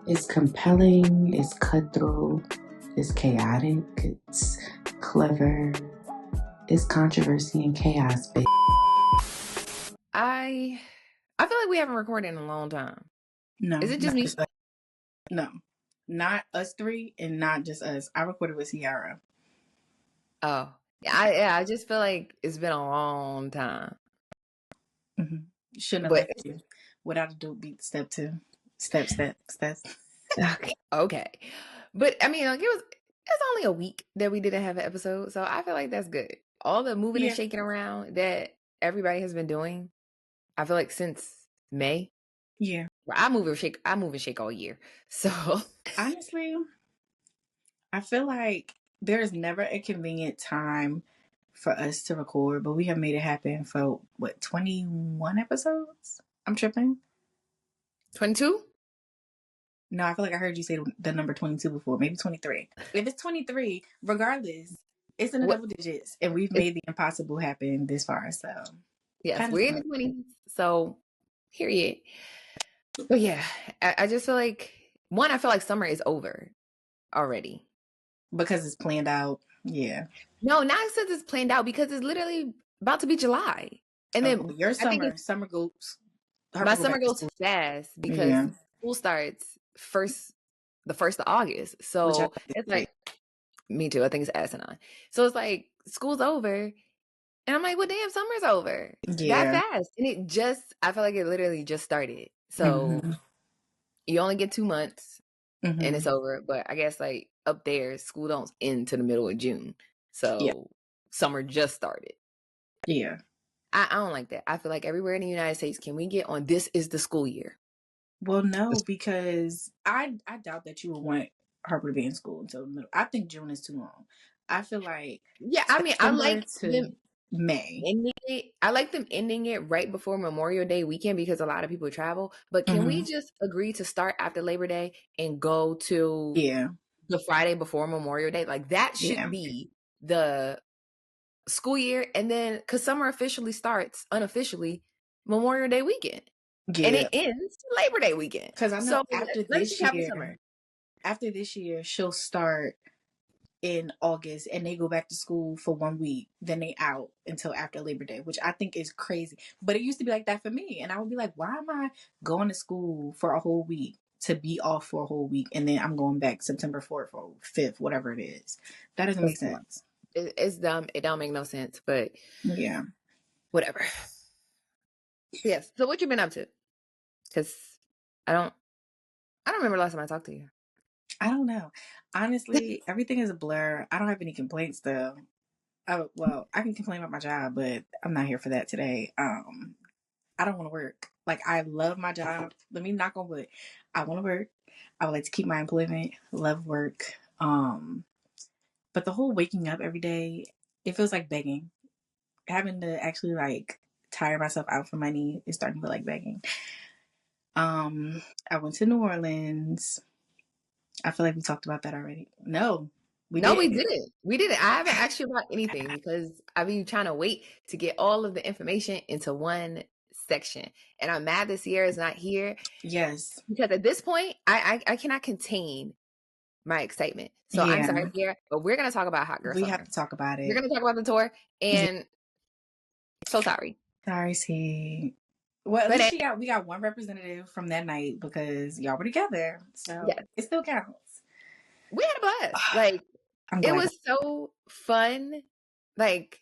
It's compelling, it's cutthroat, it's chaotic, it's clever, it's controversy and chaos, baby. I feel like we haven't recorded in a long time. No, Is it just not me? us. No, not us three, and not just us. I recorded with Ciara. Oh, I just feel like it's been a long time. Shouldn't have But left you without a dope beat. Step 2, steps. okay. But I mean, like it's only a week that we didn't have an episode, so I feel like that's good. All the moving and Yeah. shaking around that everybody has been doing, I feel like since May. Yeah. Well, I move and shake all year. So Honestly, I feel like there's never a convenient time for us to record, but we have made it happen for what, 21 episodes? I'm tripping. 22? No, I feel like I heard you say the number 22 before, maybe 23. If it's 23, regardless, it's in the double digits, and we've made the impossible happen this far. So, Yes, we're in the 20s. So, period. But yeah, I just feel like I feel like summer is over already. Because it's planned out. Yeah. No, not since it's planned out because it's literally about to be July. And then your I think summer goes. my summer goes fast because school starts the 1st of August. So it's like, me too. I think it's asinine. So it's like school's over. And I'm like, well, damn, summer's over. Yeah. That fast. And I feel like it literally just started. So you only get 2 months and it's over. But I guess like up there, school don't end to the middle of June. So summer just started. Yeah. I don't like that. I feel like everywhere in the United States, can we get on this is the school year? Well, no, because I doubt that you would want Harper to be in school until the middle. I think June is too long. I feel like I mean, I like to May. I like them ending it right before Memorial Day weekend because a lot of people travel. But can we just agree to start after Labor Day and go to the Friday before Memorial Day? Like that should be the school year. And then because summer officially starts unofficially Memorial Day weekend. Yeah. And it ends Labor Day weekend. Because I know after this year, she'll start in August and they go back to school for 1 week. Then they out until after Labor Day, which I think is crazy. But it used to be like that for me. And I would be like, why am I going to school for a whole week to be off for a whole week? And then I'm going back September 4th or 5th, whatever it is. That doesn't make sense. It's dumb. It don't make no sense, but yeah, whatever. Yes. So what you been up to? Because I don't remember the last time I talked to you. I don't know. Honestly, everything is a blur. I don't have any complaints though. Well, I can complain about my job, but I'm not here for that today. I don't want to work. Like, I love my job. Let me knock on wood. I want to work. I would like to keep my employment. Love work. But the whole waking up every day, it feels like begging. Having to actually like tire myself out for money is starting to feel like begging. I went to New Orleans. I feel like we talked about that already. No, we didn't. We didn't. I haven't asked you about anything because I've been trying to wait to get all of the information into one section. And I'm mad that Sierra is not here. Yes. Because at this point, I cannot contain my excitement. So I'm sorry, Sierra, but we're going to talk about Hot Girl Summer. We have to talk about it. We're going to talk about the tour. And so sorry. Sorry, C. Well, at least we got one representative from that night because y'all were together. So it still counts. We had a blast. Like, it was so fun. Like,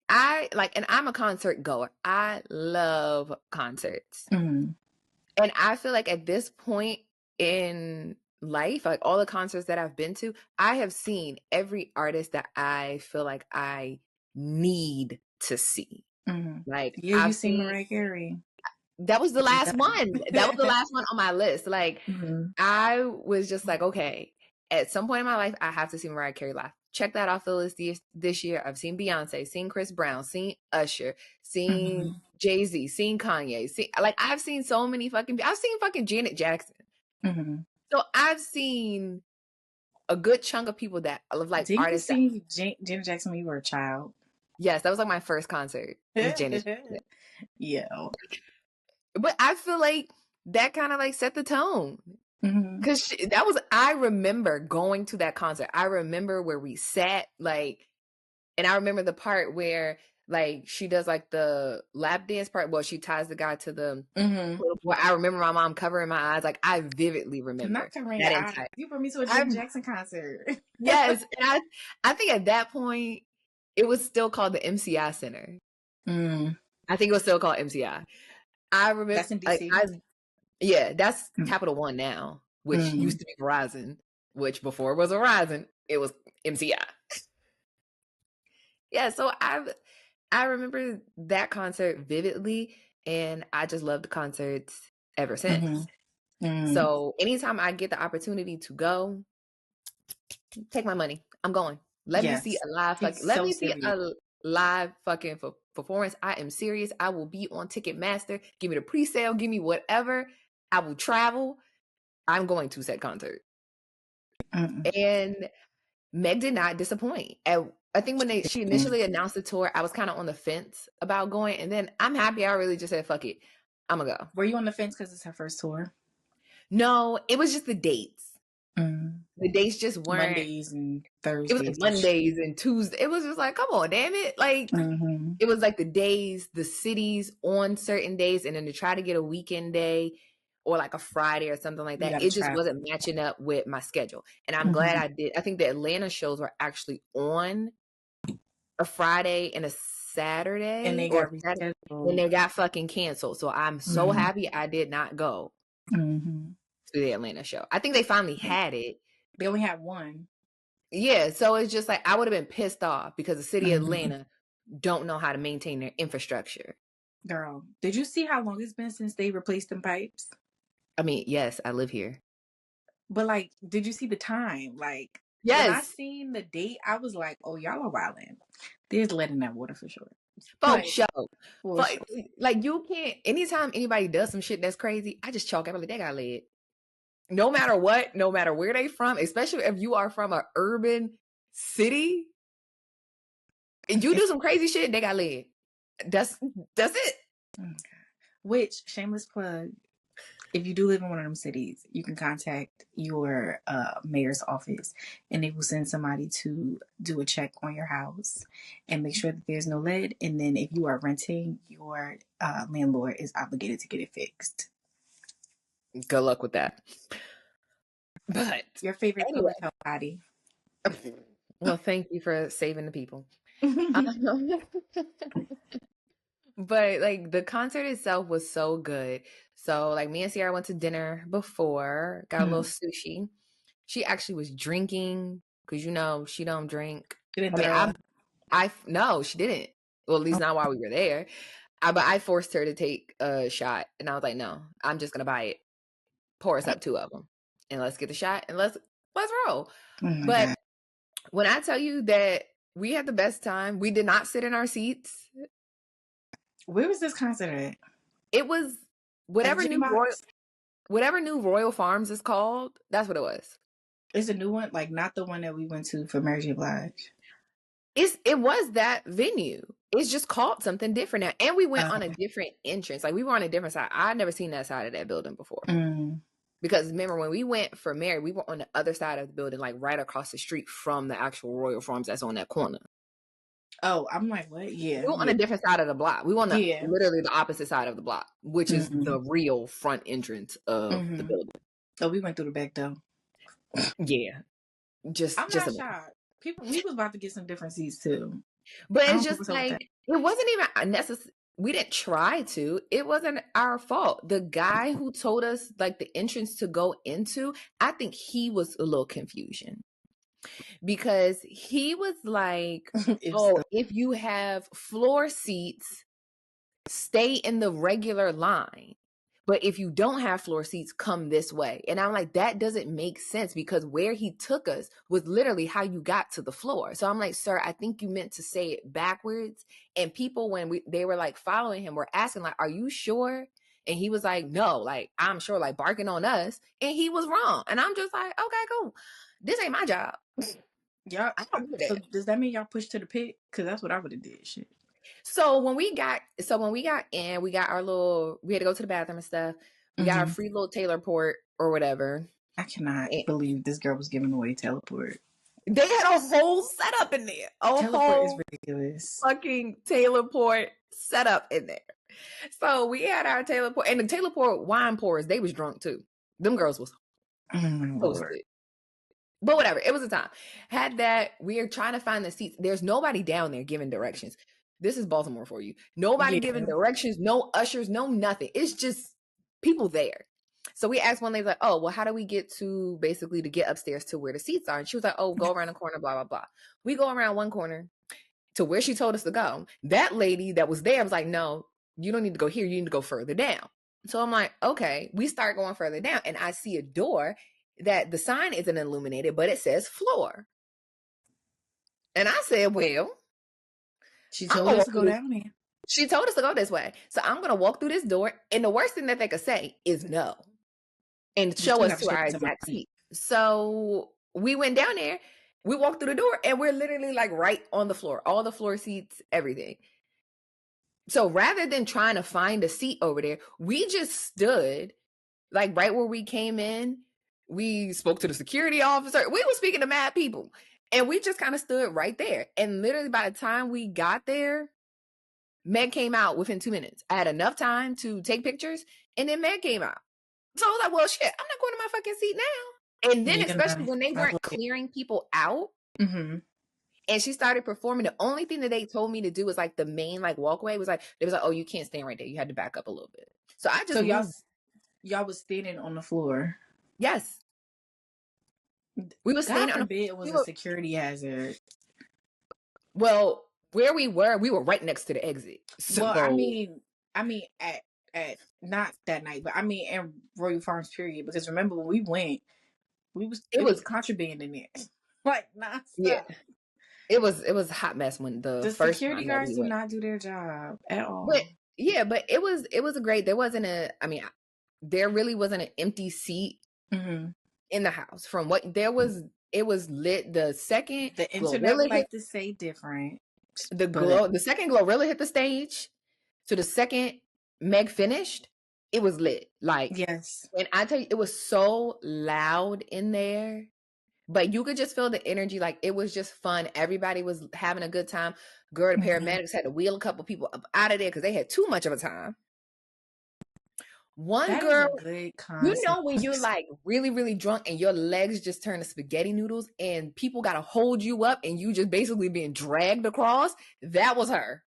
and I'm a concert goer. I love concerts. And I feel like at this point in life, like all the concerts that I've been to, I have seen every artist that I feel like I need to see. Like, you've seen Mariah Carey. That was the last one. That was the last one on my list. Like, I was just like, okay, at some point in my life, I have to see Mariah Carey live. Check that off the list this year. I've seen Beyonce, seen Chris Brown, seen Usher, seen Jay-Z, seen Kanye. I've seen so many I've seen fucking Janet Jackson. So I've seen a good chunk of people that I love, like artists. Did you see Janet Jackson when you were a child? Yes, that was like my first concert with Janet Jackson. Yeah. But I feel like that kind of like set the tone. Because I remember going to that concert. I remember where we sat, like, and I remember the part where, like, she does, like, the lap dance part. Well, she ties the guy to the, where I remember my mom covering my eyes. Like, I vividly remember. Not covering your eyes. You brought me to a Janet Jackson concert. Yes. And I think at that point, it was still called the MCI Center. I think it was still called MCI. I remember. That's in DC. Yeah, that's Capital One now, which used to be Verizon, which before it was Verizon, it was MCI. Yeah, so I remember that concert vividly, and I just loved the concerts ever since. So anytime I get the opportunity to go, take my money. I'm going. Let me see a live fucking performance. I am serious. I will be on Ticketmaster. Give me the pre-sale. Give me whatever. I will travel. I'm going to said concert. And Meg did not disappoint. I think when she initially announced the tour, I was kind of on the fence about going. And then I'm happy I really just said, fuck it. I'm going to go. Were you on the fence because it's her first tour? No, it was just the dates. The dates just weren't. Mondays and Thursdays. It was like Mondays and Tuesdays. It was just like, come on, damn it. Like, it was like the days, the cities on certain days, and then to try to get a weekend day or like a Friday or something like that, it just wasn't matching up with my schedule. And I'm glad I did. I think the Atlanta shows were actually on a Friday and a Saturday. And they got rescheduled. And they got fucking canceled. So I'm so happy I did not go to the Atlanta show. I think they finally had it. They only had one. Yeah, so it's just like I would have been pissed off because the city of Atlanta don't know how to maintain their infrastructure. Girl, did you see how long it's been since they replaced them pipes? I mean, yes, I live here. But like, did you see the time? Like, yes. When I seen the date, I was like, oh, y'all are wilding. They're letting that water for sure. Like, you can't, anytime anybody does some shit that's crazy, I just chalk it up like, they got lead. No matter what, no matter where they from, especially if you are from an urban city, and you do some crazy shit, they got lead. That's it. Which, shameless plug, if you do live in one of them cities, you can contact your mayor's office and they will send somebody to do a check on your house and make sure that there's no lead. And then if you are renting, your landlord is obligated to get it fixed. Good luck with that. But your favorite public health body. Well, thank you for saving the people. But like the concert itself was so good. So like me and Sierra went to dinner before, got a little sushi. She actually was drinking because you know she don't drink. She didn't no, she didn't. Well, at least not while we were there. But I forced her to take a shot, and I was like, no, I'm just gonna buy it. Pour us up 2 of them, and let's get the shot and let's roll. But God. When I tell you that we had the best time, we did not sit in our seats. Where was this concert at? It was whatever new Royal Farms is called. That's what it was. It's a new one, like not the one that we went to for Mary J. Blige. It was that venue. It's just called something different now, and we went on a different entrance. Like we were on a different side. I'd never seen that side of that building before. Because remember when we went for Mary, we were on the other side of the building, like right across the street from the actual Royal Farms that's on that corner. Oh, I'm like, what? Yeah. We were on a different side of the block. We were on literally the opposite side of the block, which is the real front entrance of the building. Oh, we went through the back though. Yeah. I'm not shocked. We was about to get some different seats too. But it's just like, it wasn't even necessary. We didn't try to. It wasn't our fault. The guy who told us like the entrance to go into, I think he was a little confusion. Because he was like, if you have floor seats, stay in the regular line. But if you don't have floor seats, come this way. And I'm like, that doesn't make sense because where he took us was literally how you got to the floor. So I'm like, sir, I think you meant to say it backwards. And people, when they were like following him, were asking like, are you sure? And he was like, no, like, I'm sure, like barking on us. And he was wrong. And I'm just like, okay, cool. This ain't my job. Y'all, so does that mean y'all pushed to the pit? Because that's what I would have did. Shit. So when we got in, we got our little, we had to go to the bathroom and stuff. We got our free little teleport or whatever. I cannot believe this girl was giving away teleport. They had a whole setup in there. Teleport is ridiculous. Fucking teleport setup in there. So we had our teleport, and the teleport wine pourers, they was drunk too. Them girls was toasted. But whatever, it was a time. Had that, we are trying to find the seats. There's nobody down there giving directions. This is Baltimore for you. Nobody giving directions, no ushers, no nothing. It's just people there. So we asked one lady, like, oh, well, how do we get to basically to get upstairs to where the seats are? And she was like, oh, go around the corner, blah, blah, blah. We go around one corner to where she told us to go. That lady that was there was like, no, you don't need to go here. You need to go further down. So I'm like, okay. We start going further down, and I see a door that the sign isn't illuminated, but it says floor. And I said, well, she told us to go down there. She told us to go this way. So I'm going to walk through this door. And the worst thing that they could say is no. And show us to our exact seat. So we went down there. We walked through the door, and we're literally like right on the floor. All the floor seats, everything. So rather than trying to find a seat over there, we just stood like right where we came in. We spoke to the security officer. We were speaking to mad people. And we just kind of stood right there. And literally by the time we got there, Meg came out within 2 minutes. I had enough time to take pictures, and then Meg came out. So I was like, well, shit, I'm not going to my fucking seat now. And then especially when they weren't clearing people out, and she started performing, the only thing that they told me to do was like the main like walkway was like, they was like, oh, you can't stand right there. You had to back up a little bit. So I just y'all was standing on the floor. Yes. We were standing on the bed. Was a security hazard. Well, where we were right next to the exit. So, well, I mean, at not that night, but I mean, in Royal Farms, period. Because remember when we went, it was contraband in there, like nonstop. Yeah, it was a hot mess when the first security guards do not do their job at all. But it was a great. There wasn't there really wasn't an empty seat in the house. From what there was, it was lit. The second the internet would like to say different. The second Glorilla hit the stage, so the second Meg finished, it was lit. Like, yes. And I tell you, it was so loud in there, but you could just feel the energy. Like, it was just fun. Everybody was having a good time. Girl, the paramedics had to wheel a couple people up out of there because they had too much of a time. One that girl, is a good concept. You know when you're like really, really drunk and your legs just turn to spaghetti noodles and people got to hold you up and you just basically being dragged across? That was her.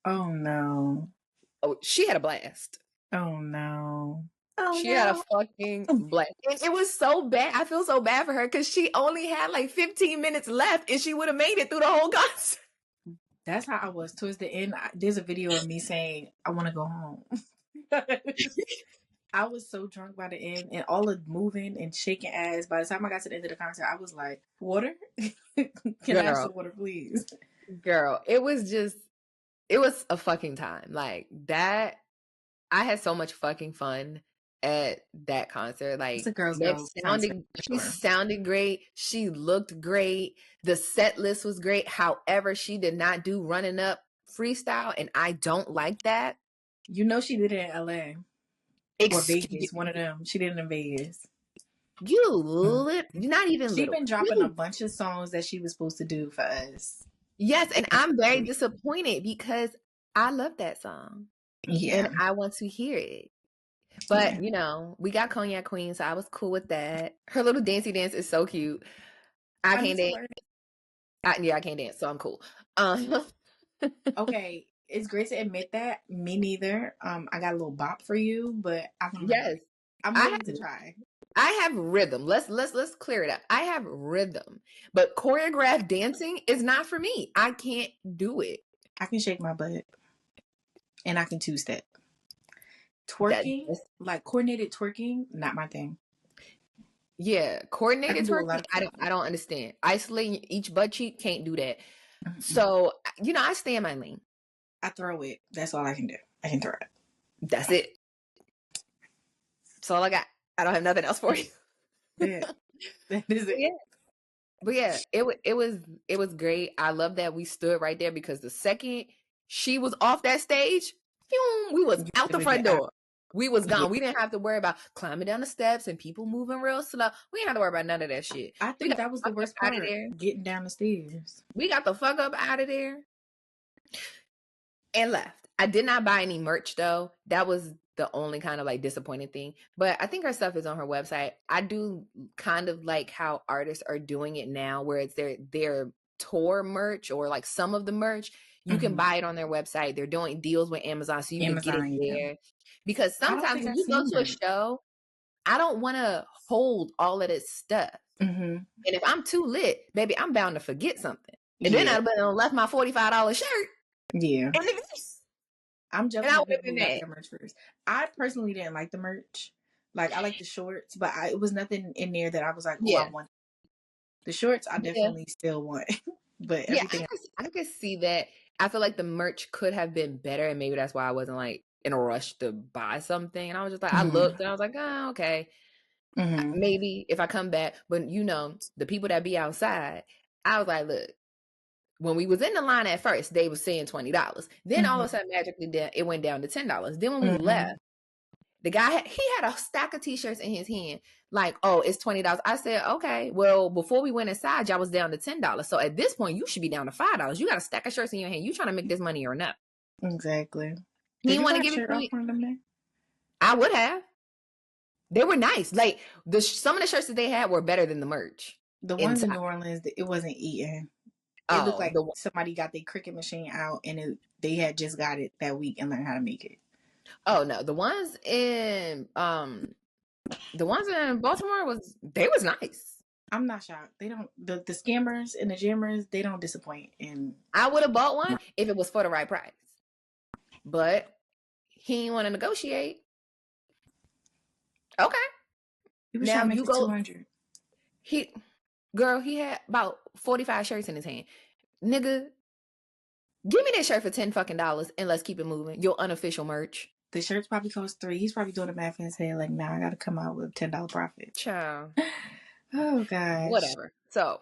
Oh, no. Oh, she had a blast. Oh, no. She had a fucking blast. And it was so bad. I feel so bad for her because she only had like 15 minutes left and she would have made it through the whole concert. That's how I was towards the end. There's a video of me saying, I want to go home. I was so drunk by the end and all the moving and shaking ass. By the time I got to the end of the concert, I was like, water? Can I have some water, please? Girl, it was a fucking time. Like that, I had so much fucking fun at that concert. Like, she sounded great. She looked great. The set list was great. However, she did not do running up freestyle, and I don't like that. You know she did it in LA. Or Vegas, one of them. She did it in Vegas. Not even She's been dropping a bunch of songs that she was supposed to do for us. Yes, and I'm very disappointed because I love that song. Yeah. And I want to hear it. But, you know, we got Cognac Queen, so I was cool with that. Her little dancey dance is so cute. I can't dance. I can't dance, so I'm cool. Okay. It's great to admit that. Me neither. I got a little bop for you, but I'm willing to try. I have rhythm. Let's clear it up. I have rhythm, but choreographed dancing is not for me. I can't do it. I can shake my butt, and I can two-step. Twerking, like coordinated twerking, not my thing. Yeah, coordinated twerking. I don't understand. Isolating each butt cheek, can't do that. Mm-hmm. So I stay in my lane. I throw it. That's all I can do. I can throw it. That's it. That's all I got. I don't have nothing else for you. Yeah. That is it. Yeah. But yeah, it was great. I love that we stood right there because the second she was off that stage, we was out the front door. We was gone. We didn't have to worry about climbing down the steps and people moving real slow. We didn't have to worry about none of that shit. I We think got that was the worst out of part, there. getting down the stairs. We got the fuck up out of there and left. I did not buy any merch though. That was the only kind of like disappointing thing. But I think her stuff is on her website. I do kind of like how artists are doing it now, where it's their tour merch or like some of the merch. You can buy it on their website. They're doing deals with Amazon, so you can get it there. Because I don't sometimes think when I've you go seen to a merch. show, I don't want to hold all of this stuff. Mm-hmm. And if I'm too lit, baby, I'm bound to forget something. And then I'd have left my $45 shirt. Yeah. And I'm and joking I with would have people been who got mad. their merch first. I personally didn't like the merch. Like, I like the shorts, but it was nothing in there that I was like, oh, I want. The shorts, I definitely still want. But everything I could see that. I feel like the merch could have been better, and maybe that's why I wasn't like in a rush to buy something. And I was just like, I looked and I was like, oh, okay. Maybe if I come back, but you know, the people that be outside, I was like, look, when we was in the line at first, they was saying $20. Then all of a sudden, magically, it went down to $10. Then when we left, the guy he had a stack of t-shirts in his hand, like, oh, it's $20. I said, okay, well, before we went inside, y'all was down to $10. So at this point, you should be down to $5. You got a stack of shirts in your hand. You trying to make this money or not? Exactly. He Did you want buy to a give it shirt to off me. one of them there? I would have. They were nice. Like some of the shirts that they had were better than the merch. The ones in New Orleans, it wasn't eating. It looked like somebody got their Cricut machine out and they had just got it that week and learned how to make it. Oh no, the ones in Baltimore was nice. I'm not shocked. They don't the scammers and the jammers, they don't disappoint. And I would have bought one if it was for the right price. But he didn't want to negotiate. Okay. He was trying to make it 200. He had about 45 shirts in his hand. Nigga, give me that shirt for $10 fucking and let's keep it moving. Your unofficial merch. The shirts probably cost $3. He's probably doing the math in his head like, now I gotta come out with a $10 profit. Ciao. Oh gosh. Whatever. So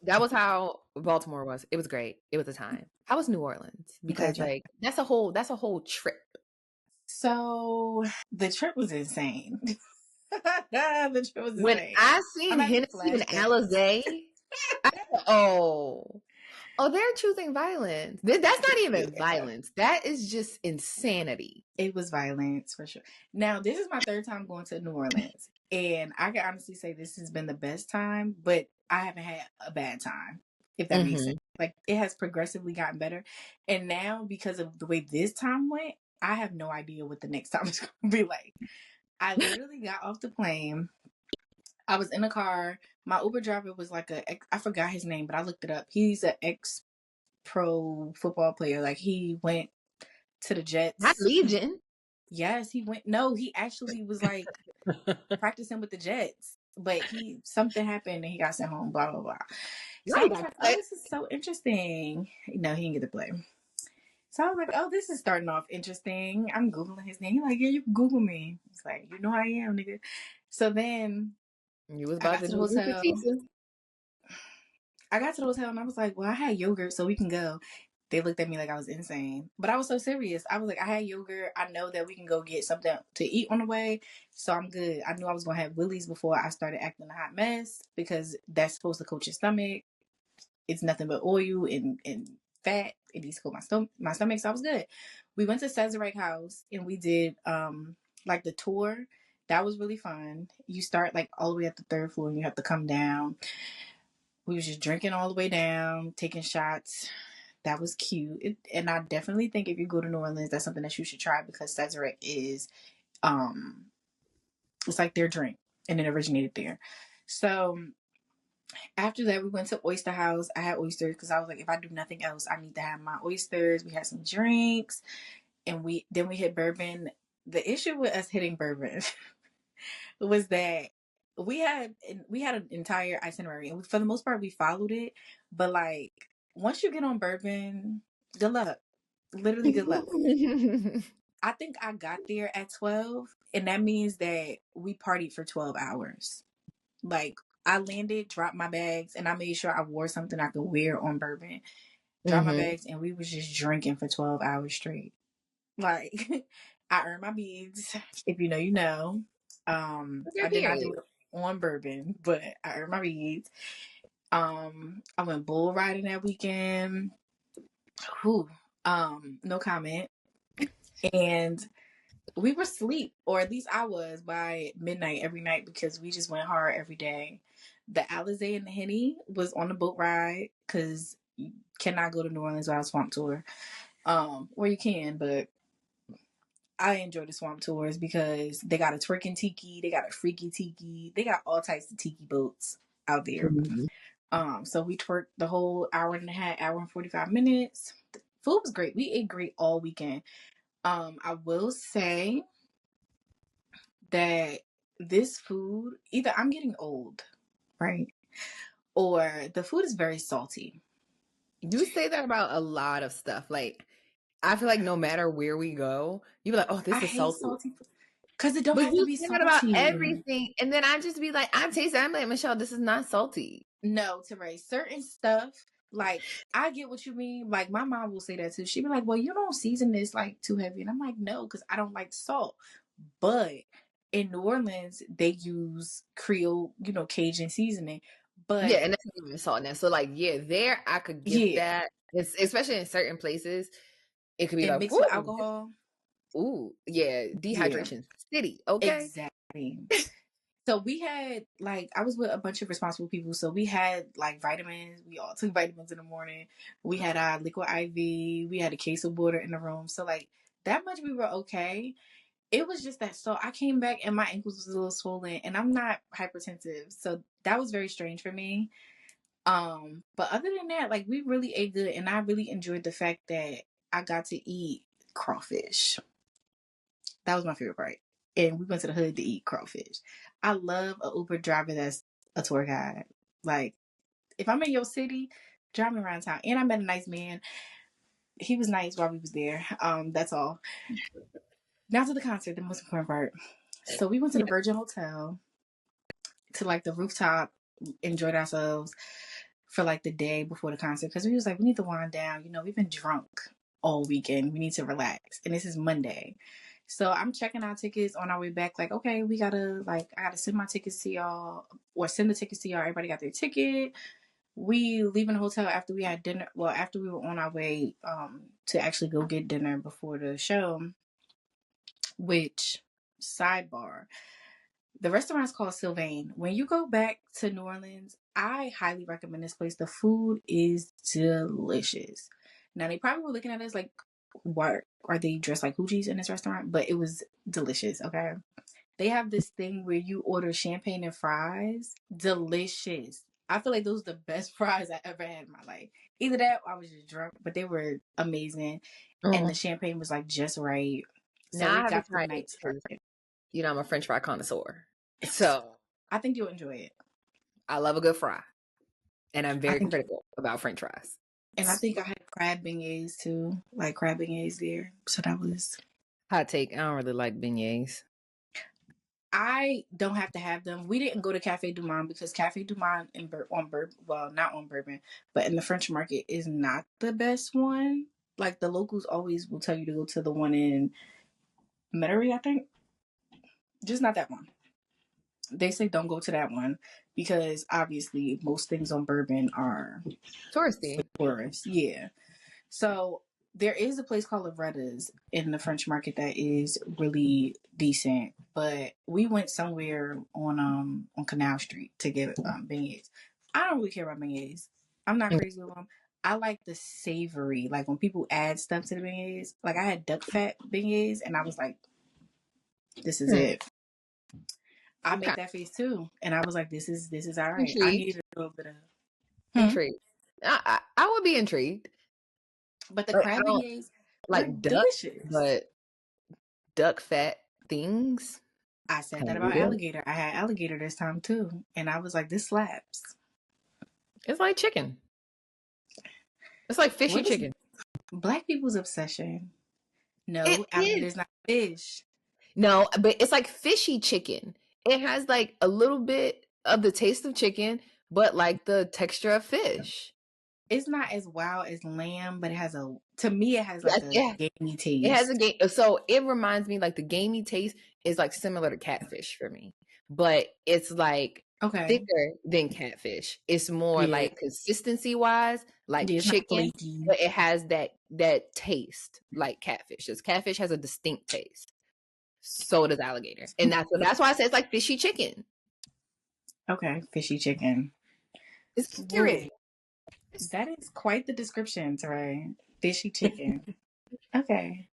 that was how Baltimore was. It was great. It was a time. How was New Orleans? Because like that's a whole trip. So the trip was insane. The trip was when insane. I seen Henny and Alize, they're choosing violence. That's not even violence. That is just insanity. It was violence for sure. Now, this is my third time going to New Orleans. And I can honestly say this has been the best time, but I haven't had a bad time, if that makes sense. Like, it has progressively gotten better. And now, because of the way this time went, I have no idea what the next time is going to be like. I literally got off the plane. I was in a car. My Uber driver was like I forgot his name, but I looked it up. He's an ex-pro football player. Like, he went to the Jets. Not Legion. Yes, he went. No, he actually was like practicing with the Jets, but something happened and he got sent home. Blah blah blah. So I was like, oh, this is so interesting. No, he didn't get to play. So I was like, oh, this is starting off interesting. I'm Googling his name. He's like, yeah, you can Google me. It's like, you know I am, nigga. So then you was about to the hotel. I got to the hotel and I was like, well, I had yogurt, so we can go. They looked at me like I was insane. But I was so serious. I was like, I had yogurt. I know that we can go get something to eat on the way. So I'm good. I knew I was going to have Willie's before I started acting a hot mess because that's supposed to coat your stomach. It's nothing but oil and fat. It needs to coat my stomach. So I was good. We went to Cesarec House and we did like the tour. That was really fun. You start like all the way at the third floor and you have to come down. We was just drinking all the way down, taking shots. That was cute. And I definitely think if you go to New Orleans, that's something that you should try because Cesarec is, it's like their drink and it originated there. So after that, we went to Oyster House. I had oysters because I was like, if I do nothing else, I need to have my oysters. We had some drinks and then we hit bourbon. The issue with us hitting bourbon was that we had an entire itinerary and for the most part we followed it, but like once you get on bourbon, good luck. Literally good luck. I think I got there at 12 and that means that we partied for 12 hours. Like I landed, dropped my bags, and I made sure I wore something I could wear on bourbon. Dropped my bags and we was just drinking for 12 hours straight. Like I earn my beads. If you know, you know. I did not do it on bourbon, but I earned my beads. I went bull riding that weekend. Whew. No comment. And we were asleep, or at least I was, by midnight every night because we just went hard every day. The Alize and the Henny was on the boat ride because you cannot go to New Orleans without a swamp tour. Or you can, but I enjoy the swamp tours because they got a twerking tiki, they got a freaky tiki, they got all types of tiki boats out there. Mm-hmm. So we twerked the whole hour and a half, hour and 45 minutes. The food was great. We ate great all weekend. I will say that this food, either I'm getting old, right? Or the food is very salty. You say that about a lot of stuff. Like, I feel like no matter where we go, you be like, "Oh, I this is hate salty," salty food because it don't but have to you be say that about salty. everything, and then I just be like, "I taste it." I'm like, Michelle, this is not salty. No, Tarre, certain stuff, like, I get what you mean. Like, my mom will say that too. She'd be like, well, you don't season this like too heavy. And I'm like, no, because I don't like salt. But in New Orleans, they use Creole, Cajun seasoning. Yeah, But and that's not even salt in there. So, like, yeah, there I could get yeah, that. It's, especially in certain places, it could be and like, mixed with "Woo, alcohol. ooh, yeah, Yeah, dehydration city." Okay. exactly. So we had, like, I was with a bunch of responsible people. So we had like vitamins. We all took vitamins in the morning. We had our liquid IV. We had a case of water in the room. So like that much we were okay. It was just that, so I came back and my ankles was a little swollen, and I'm not hypertensive. So that was very strange for me. But other than that, like, we really ate good, and I really enjoyed the fact that I got to eat crawfish. That was my favorite part. And we went to the hood to eat crawfish. I love a Uber driver that's a tour guide. Like, if I'm in your city, drive me around town. And I met a nice man. He was nice while we was there. That's all. Now to the concert, the most important part. So we went to the Virgin Hotel, to like the rooftop, enjoyed ourselves for like the day before the concert, because we was like, we need to wind down. We've been drunk all weekend. We need to relax. And this is Monday. So I'm checking our tickets on our way back. Like, okay, I gotta send my tickets to y'all, or send the tickets to y'all. Everybody got their ticket. We leaving the hotel after we had dinner. Well, after we were on our way to actually go get dinner before the show. Which, sidebar, the restaurant is called Sylvain. When you go back to New Orleans, I highly recommend this place. The food is delicious. Now, they probably were looking at us like, why are they dressed like hoochies in this restaurant? But it was delicious, okay? They have this thing where you order champagne and fries. Delicious. I feel like those are the best fries I ever had in my life. Either that or I was just drunk, but they were amazing. And the champagne was like just right. So Now I we have to got the try it night because started. I'm a French fry connoisseur, so I think you'll enjoy it. I love a good fry, and I'm I very think critical about French fries. And I think I had crab beignets too, like crab beignets there. So that was. Hot take: I don't really like beignets. I don't have to have them. We didn't go to Cafe Du Monde because Cafe Du Monde on Bourbon, well, not on Bourbon, but in the French Market is not the best one. Like, the locals always will tell you to go to the one in Metairie, I think. Just not that one. They say don't go to that one because obviously most things on Bourbon are Touristy. tourists. Yeah. So there is a place called Loretta's in the French Market that is really decent, but we went somewhere on Canal Street to get beignets. I don't really care about beignets. I'm not crazy with them. I like the savory, like when people add stuff to the beignets. Like, I had duck fat beignets, and I was like, "This is it." I Okay. made that face too, and I was like, "This is all right." I Intrigued. needed a little bit of. Intrigued. I would be intrigued. But the Like, I crab don't beignets were like duck, delicious. but duck fat things. I said Kind that of about weird. alligator. I had alligator this time too, and I was like, "This slaps." It's like chicken. It's like fishy What is chicken. black people's obsession? It No, is. alligator's not fish. No, but it's like fishy chicken. It has like a little bit of the taste of chicken, but like the texture of fish. It's not as wild as lamb, but it has a To me, it has like a gamey taste. It has a game. So it reminds me like the gamey taste is like similar to catfish for me, but it's like thicker than catfish. It's more like consistency wise, like chicken, but it has that taste like catfish. Because catfish has a distinct taste. So does alligator, and that's why I say it's like fishy chicken. Okay, fishy chicken. It's curious. That is quite the description, Tarre. Fishy chicken. Okay.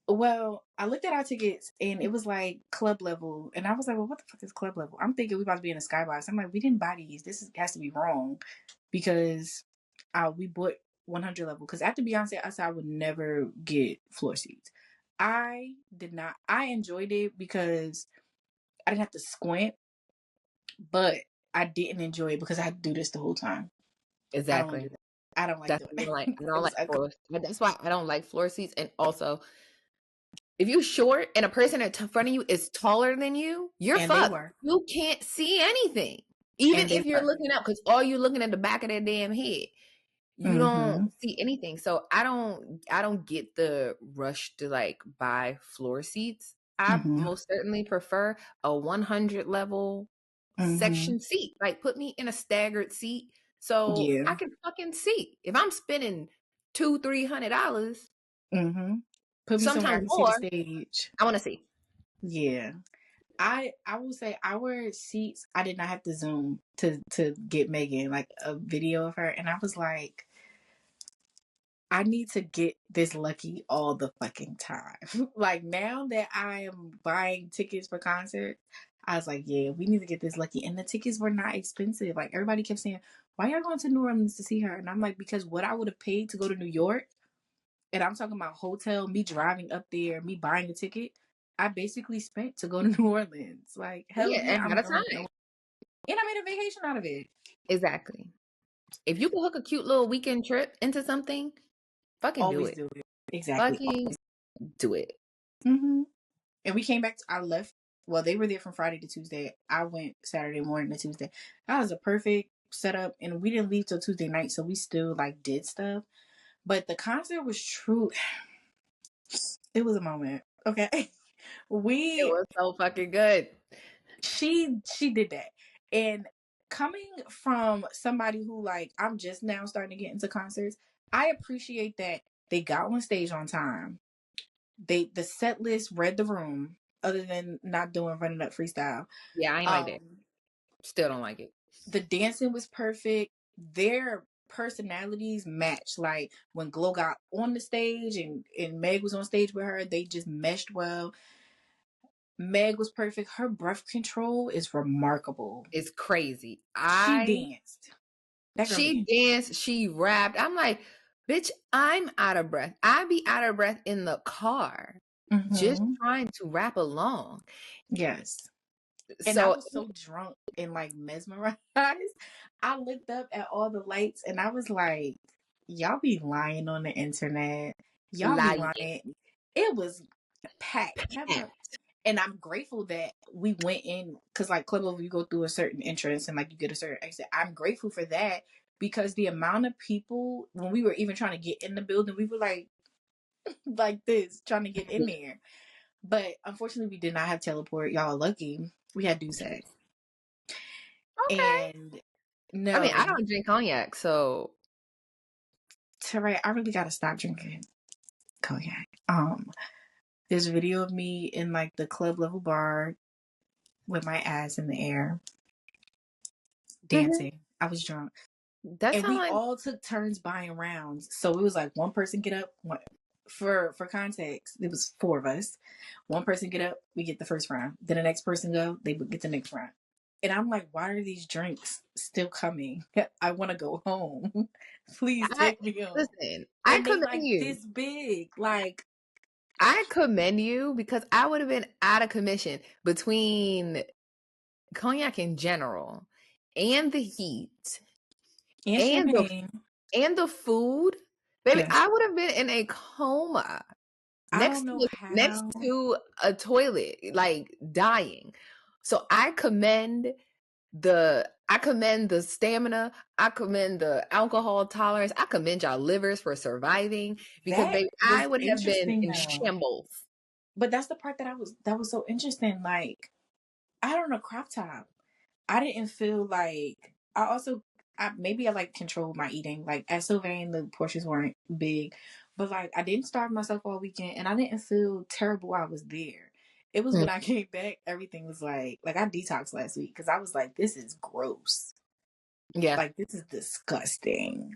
Well, I looked at our tickets and it was like club level, and I was like, "Well, what the fuck is club level?" I'm thinking we about to be in a skybox. I'm like, "We didn't buy these. Has to be wrong," because we bought 100 level. Because after Beyonce, I said I would never get floor seats. I did not. I enjoyed it because I didn't have to squint, but I didn't enjoy it because I had to do this the whole time. Exactly. I don't like doing it. I don't like floor. That's why I don't like floor seats. And also, if you're short and a person in front of you is taller than you, you're fucked. You can't see anything, even if you're looking up, because all you're looking at the back of their damn head. You don't see anything. So I don't get the rush to like buy floor seats. I most certainly prefer a 100 level section seat. Like put me in a staggered seat so I can fucking see. If I'm spending $200-$300, put me somewhere sometimes more, see the stage. I want to see. Yeah. I will say our seats, I did not have to zoom to get Megan like a video of her, and I was like, I need to get this lucky all the fucking time. Like now that I am buying tickets for concerts, I was like, yeah, we need to get this lucky. And the tickets were not expensive. Like everybody kept saying, why y'all going to New Orleans to see her? And I'm like, because what I would have paid to go to New York, and I'm talking about hotel, me driving up there, me buying a ticket, I basically spent to go to New Orleans. Like, hell yeah, I'm going. And I made a vacation out of it. Exactly. If you can hook a cute little weekend trip into something, fucking always do it. Exactly. Fucking do it. And we came back. I left. Well, they were there from Friday to Tuesday. I went Saturday morning to Tuesday. That was a perfect setup, and we didn't leave till Tuesday night, so we still like did stuff. But the concert was true. It was a moment. Okay, it was so fucking good. She did that, and coming from somebody who like I'm just now starting to get into concerts, I appreciate that they got on stage on time. The set list read the room, other than not doing running up freestyle. Yeah, I ain't like it. Still don't like it. The dancing was perfect. Their personalities matched. Like when Glow got on the stage and Meg was on stage with her, they just meshed well. Meg was perfect. Her breath control is remarkable. It's crazy. She danced. She danced. She rapped. I'm like, bitch, I'm out of breath. I be out of breath in the car, just trying to rap along. Yes. And I was so drunk and like mesmerized. I looked up at all the lights and I was like, y'all be lying on the internet. Y'all be lying. It was packed. And I'm grateful that we went in, because like Club Over, you go through a certain entrance and like you get a certain exit. I'm grateful for that, because the amount of people, when we were even trying to get in the building, we were like this, trying to get in there. But unfortunately, we did not have teleport. Y'all are lucky. We had Douce. Okay. And no. I mean, I don't drink cognac, so. Tarre, I really gotta stop drinking cognac. There's a video of me in like the club level bar with my ass in the air, dancing. I was drunk. And we all took turns buying rounds. So it was like one person get up. For context, it was 4 of us. One person get up, we get the first round. Then the next person go, they would get the next round. And I'm like, why are these drinks still coming? I want to go home. Please take me home. Listen, I commend you. This big, like. I commend you, because I would have been out of commission between cognac in general and the heat and the food. Baby, yes. I would have been in a coma next to a toilet, like dying. So I commend the I commend the stamina. I commend the alcohol tolerance. I commend y'all livers for surviving because That baby, was I would have been interesting in though. shambles. But that's the part that was so interesting. Like, I don't know, crop top. I didn't feel like maybe I like controlled my eating. Like at Sylvain, the portions weren't big, but like I didn't starve myself all weekend, and I didn't feel terrible while I was there. It was when I came back, everything was like I detoxed last week because I was like, this is gross. Yeah, Like this is disgusting.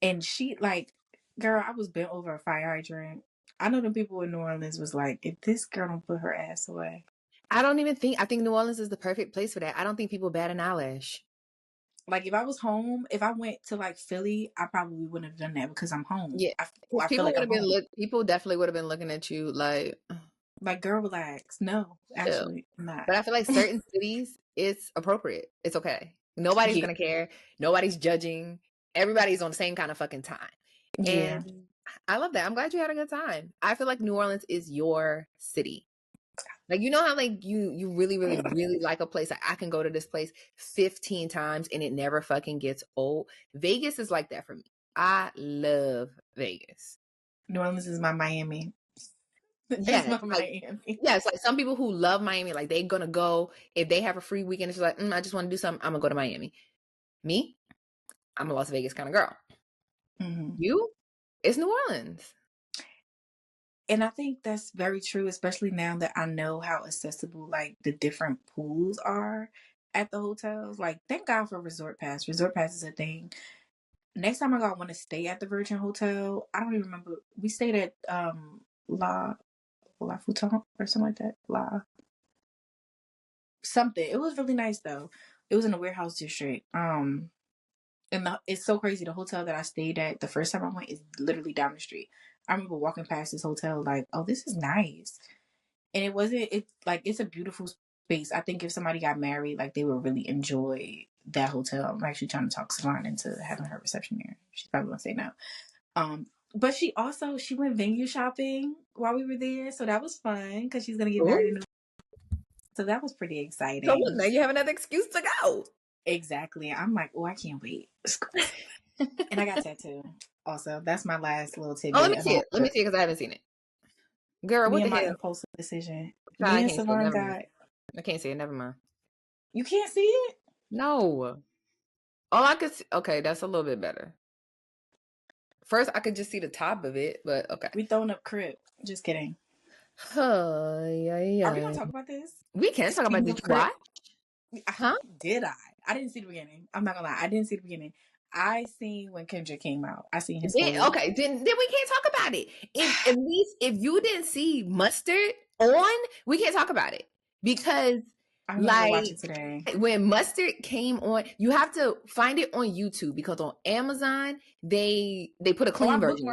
And she like, girl, I was bent over a fire hydrant. I know the people in New Orleans was like, if this girl don't put her ass away. I think New Orleans is the perfect place for that. I don't think people bat an eyelash. Like if I was home, if I went to like Philly, I probably wouldn't have done that because I'm home. Yeah, I feel people like would I'm have been home. people definitely would have been looking at you Like, girl, relax. No, chill. actually, I'm not. But I feel like certain cities, it's appropriate. It's okay. Nobody's Yeah. gonna care. Nobody's judging. Everybody's on the same kind of fucking time. Yeah. And I love that. I'm glad you had a good time. I feel like New Orleans is your city. Like you know how like you really, really, really like a place. Like I can go to this place 15 times and it never fucking gets old. Vegas is like that for me. I love Vegas. New Orleans is my Miami. It's Yes, my Miami. yes, like some people who love Miami, like they're gonna go if they have a free weekend. It's like, I just want to do something. I'm gonna go to Miami. Me, I'm a Las Vegas kind of girl. Mm-hmm. You, it's New Orleans. And I think that's very true, especially now that I know how accessible like the different pools are at the hotels. Like, thank God for Resort Pass. Resort Pass is a thing. Next time I go, I want to stay at the Virgin Hotel. I don't even remember. We stayed at La Futon or something like that. La something. It was really nice though. It was in the warehouse district. It's so crazy. The hotel that I stayed at the first time I went is literally down the street. I remember walking past this hotel like, oh, this is nice. And it wasn't. It's like it's a beautiful space. I think if somebody got married, like they would really enjoy that hotel. I'm actually trying to talk Savon into having her reception there. She's probably gonna say no. But she went venue shopping while we were there, so that was fun because she's gonna get married in. So that was pretty So exciting. now you have another excuse to go. Exactly. I'm like, oh, I can't wait. And I got tattooed. Also, that's my last little tidbit. Oh, let me see it. Let me see it because I haven't seen it. Girl, Me what the and my hell? impulsive decision. Child, I Me and can't see it. Savon Never mind. got. I can't see it. Never mind. You can't see it? No. All I could see. Okay, that's a little bit better. First, I could just see the top of it, but okay. We throwing up crib. Just kidding. Are we gonna talk about this? We can talk about. Did you watch? Huh? Did I? I didn't see the beginning. I'm not gonna lie. I didn't see the beginning. I seen when Kendrick came out. I seen his Then, story. okay, then we can't talk about it. If at least if you didn't see Mustard on, we can't talk about it because I'm gonna watch it today. when Mustard came on, you have to find it on YouTube because on Amazon they put a clean version.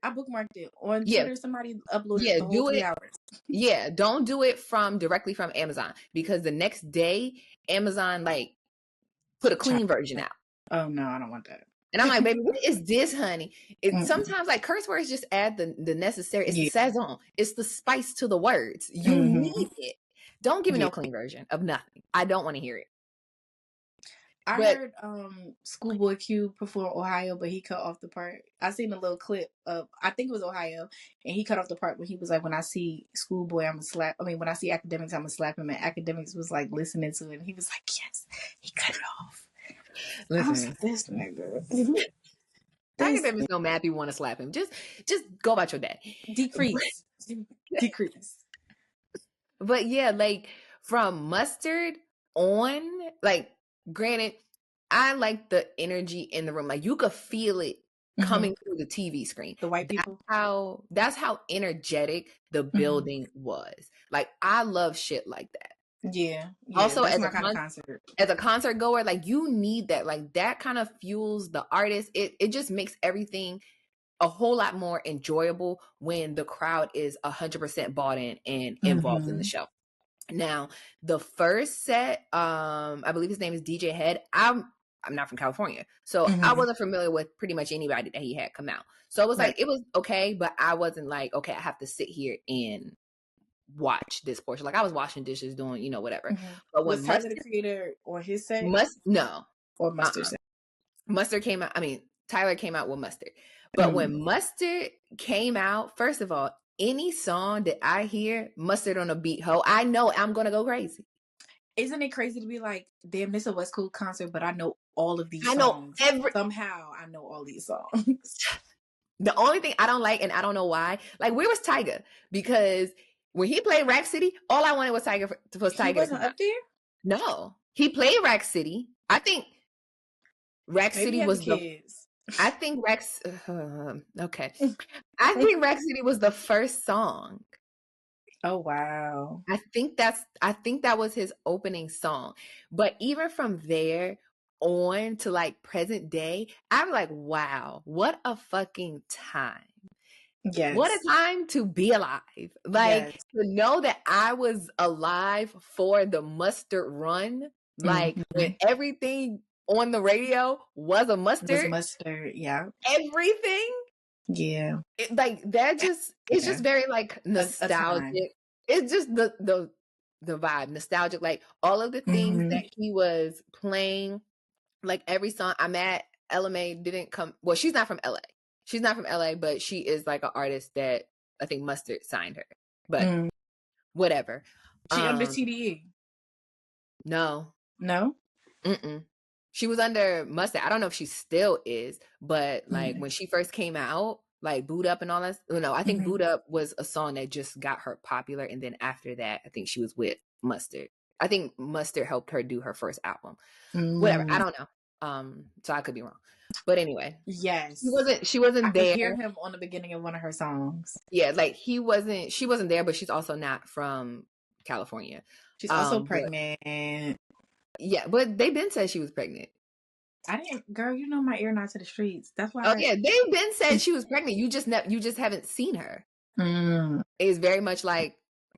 I bookmarked it on Twitter. Somebody uploaded the whole 3 hours. Yeah, don't do it directly from Amazon because the next day Amazon like put a clean version out. Oh no, I don't want that. And I'm like, baby, what is this, honey? Sometimes like curse words just add the necessary. It's the saison. It's the spice to the words. You need it. Don't give me no clean version of nothing. I don't want to hear it. I heard Schoolboy Q perform Ohio, but he cut off the part. I seen a little clip of, I think it was Ohio, and he cut off the part when he was like, when I see Schoolboy, I'm gonna slap. I mean, when I see Academics, I'm gonna slap him. And Academics was like listening to it, and he was like, yes, he cut it off. Listen, I was like, this nigga. Academics don't mad if you want to slap him. Just go about your day. Decrease. But yeah, like from Mustard on, like granted, I like the energy in the room. Like you could feel it coming through the TV screen. The white people. That's how energetic the building was. Like I love shit like that. Yeah. Also, as a kind of concert, as a concert goer, like you need that. Like that kind of fuels the artist. It just makes everything a whole lot more enjoyable when the crowd is 100% bought in and involved in the show. Now, the first set, I believe his name is DJ Head. I'm not from California, so I wasn't familiar with pretty much anybody that he had come out. So it was like it was okay, but I wasn't like, okay, I have to sit here and watch this portion. Like I was washing dishes, doing, you know, whatever. Mm-hmm. But Was when Tyler the Creator on his set? No. Or Mustard set? Mustard came out. I mean, Tyler came out with Mustard. But when Mustard came out, first of all, any song that I hear Mustard on a beat, I know I'm gonna go crazy. Isn't it crazy to be like, damn, this is a West Coast concert, but I know all of these songs. Somehow I know all these songs. The only thing I don't like, and I don't know why, like, where was Tyga? Because when he played Rack City, all I wanted was Tyga. He wasn't up there? No. He played Rack City. I think Rack City was kids. I think Rex. Okay, I think Rack City was the first song. Oh wow! I think that was his opening song. But even from there on to like present day, I'm like, wow, what a fucking time! Yes, what a time to be alive! Like to know that I was alive for the Mustard run. Like when everything on the radio was a Mustard. Yeah. Everything. Yeah. It's just very like nostalgic. It's just the vibe, nostalgic. Like all of the things that he was playing, like every song. I'm at LMA didn't come. Well, she's not from LA. She's not from LA, but she is like an artist that I think Mustard signed her. But whatever. She under TDE? No. Mm-mm. She was under Mustard. I don't know if she still is, but like when she first came out, like Boot Up and all that. No, I think Boot Up was a song that just got her popular. And then after that, I think she was with Mustard. I think Mustard helped her do her first album. Whatever. I don't know. So I could be wrong. But anyway. Yes. She wasn't there. I could hear him on the beginning of one of her songs. Yeah, like she wasn't there, but she's also not from California. She's also pregnant. Yeah, but they been said she was pregnant. I didn't, girl. You know my ear not to the streets. That's why. Oh yeah, they been said she was pregnant. You just haven't seen her. It's very much like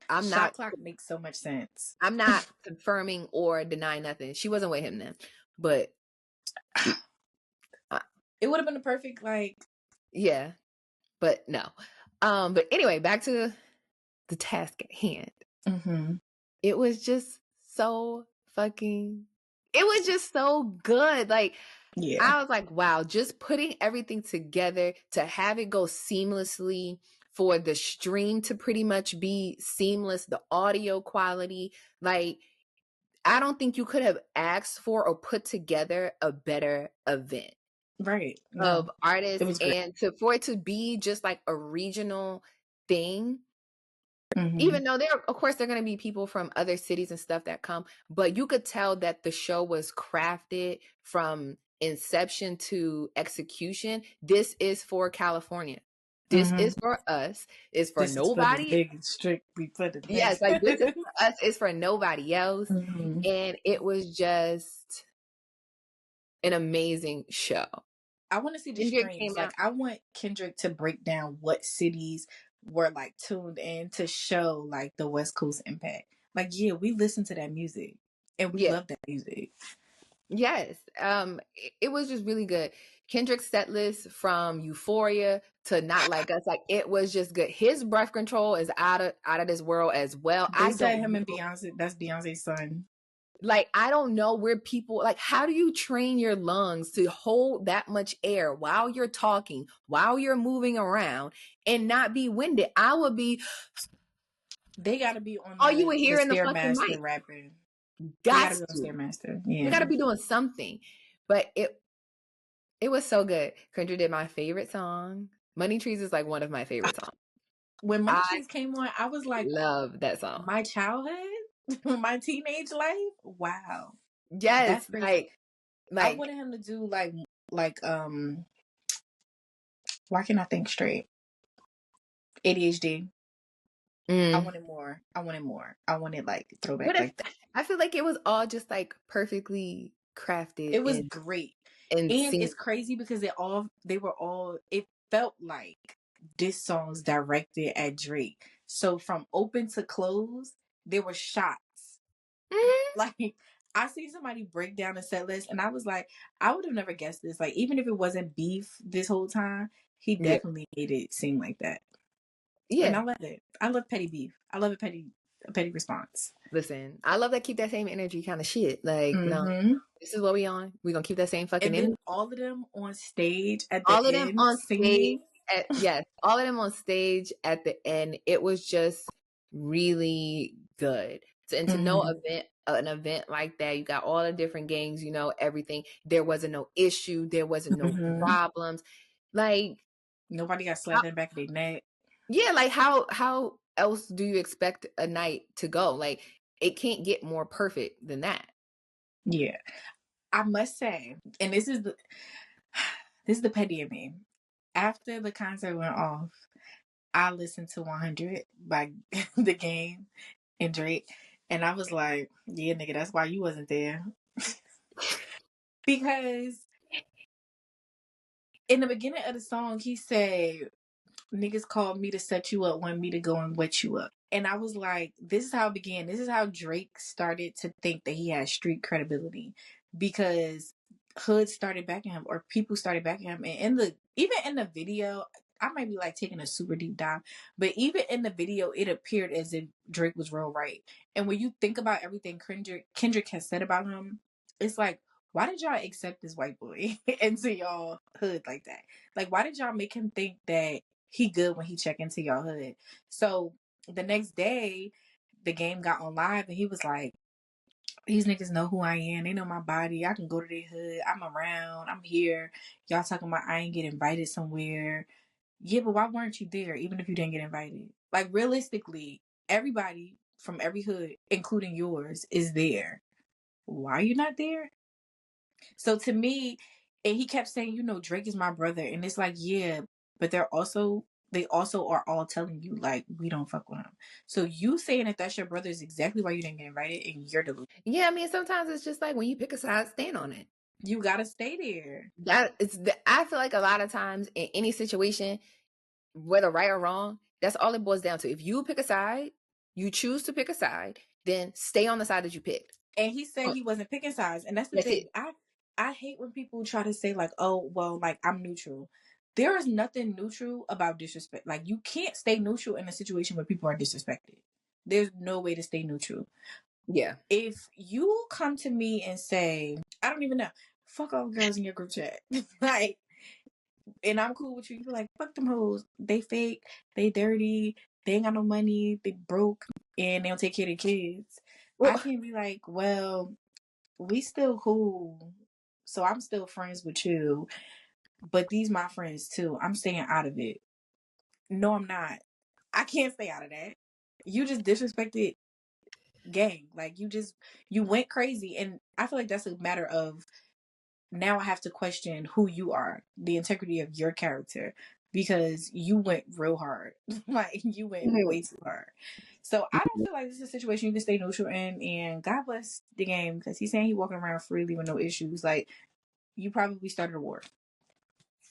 Shot clock makes so much sense. I'm not confirming or denying nothing. She wasn't with him then, but it would have been the perfect yeah, but no. But anyway, back to the task at hand. It was just so it was just so good. Like, I was like, wow, just putting everything together to have it go seamlessly, for the stream to pretty much be seamless, the audio quality. Like, I don't think you could have asked for or put together a better event. Right. Of artists, and for it to be just like a regional thing. Even though of course there are going to be people from other cities and stuff that come, but you could tell that the show was crafted from inception to execution. This is for California. This is for us. It's for nobody. Yes, like this is for us. It's for nobody else. And it was just an amazing show. I want to see the streams. Like, I want Kendrick to break down what cities were like tuned in to show like the West Coast impact. Like, yeah, we listen to that music and we love that music. Yes. It was just really good. Kendrick's set list from Euphoria to Not Like Us, like it was just good. His breath control is out of this world as well. I said him and Beyonce. That's Beyonce's son. Like, I don't know where people, like, how do you train your lungs to hold that much air while you're talking, while you're moving around, and not be winded? I would be. They got to be on. Oh, you would hear in the fucking mic. Rapping. Got to. Stairmaster. Yeah. You got to be doing something. But it was so good. Kendrick did my favorite song. Money Trees is like one of my favorite songs. When Money Trees came on, I was like, love that song. My childhood. My teenage life. Wow. Yes. Like I wanted him to do like why can't I think straight? ADHD. I wanted more. I wanted like throwback like that. I feel like it was all just like perfectly crafted. It was great. And it's crazy because it felt like this song's directed at Drake. So from open to close, there were shots. Like, I see somebody break down a set list and I was like, I would have never guessed this. Like, even if it wasn't beef this whole time, he definitely made it seem like that. Yeah. And I love it. I love petty beef. I love a petty response. Listen, I love that keep that same energy kind of shit. Like, no, this is what we on. We're gonna keep that same fucking And then energy. all of them on stage at the All of them end on singing. stage yes, all of them on stage at the end. It was just really good. And to know an event like that, you got all the different gangs, you know, everything. There wasn't no issue, there wasn't no problems. Like, nobody got slapped in the back of their neck. Yeah, like how else do you expect a night to go? Like, it can't get more perfect than that. Yeah. I must say, and this is the petty in me. After the concert went off, I listened to 100 by The Game and Drake, and I was like, yeah, nigga, that's why you wasn't there. Because in the beginning of the song, he said, niggas called me to set you up, want me to go and wet you up. And I was like, this is how it began. This is how Drake started to think that he had street credibility, because hood started backing him, or people started backing him. And even in the video, I might be like taking a super deep dive, but even in the video, it appeared as if Drake was real right. And when you think about everything Kendrick has said about him, it's like, why did y'all accept this white boy into y'all hood like that? Like, why did y'all make him think that he good when he check into y'all hood? So the next day, The Game got on live and he was like, these niggas know who I am. They know my body. I can go to their hood. I'm around. I'm here. Y'all talking about I ain't get invited somewhere. Yeah, but why weren't you there even if you didn't get invited? Like, realistically, everybody from every hood, including yours, is there. Why are you not there? So to me, and he kept saying, you know, Drake is my brother. And it's like, yeah, but they also are all telling you, like, we don't fuck with him. So you saying that that's your brother is exactly why you didn't get invited, and you're delusional. Yeah, I mean, sometimes it's just like when you pick a side, stand on it. You gotta stay there. I feel like a lot of times in any situation, whether right or wrong, that's all it boils down to. If you pick a side, you choose to pick a side, then stay on the side that you picked. And he said he wasn't picking sides, and that's the thing. I hate when people try to say like, oh, well, like, I'm neutral. There is nothing neutral about disrespect. Like, you can't stay neutral in a situation where people are disrespected. There's no way to stay neutral. Yeah. If you come to me and say, I don't even know, fuck all girls in your group chat, like, and I'm cool with you, you're like, fuck them hoes. They fake, they dirty, they ain't got no money, they broke, and they don't take care of their kids. I can't be like, well, we still cool, so I'm still friends with you, but these my friends too. I'm staying out of it. No, I'm not. I can't stay out of that. You just disrespected gang. Like, you went crazy, and I feel like that's a matter of, now I have to question who you are, the integrity of your character, because you went real hard. Like, you went way too hard. So I don't feel like this is a situation you can stay neutral in, and God bless The Game, because he's saying he walking around freely with no issues. Like, you probably started a war.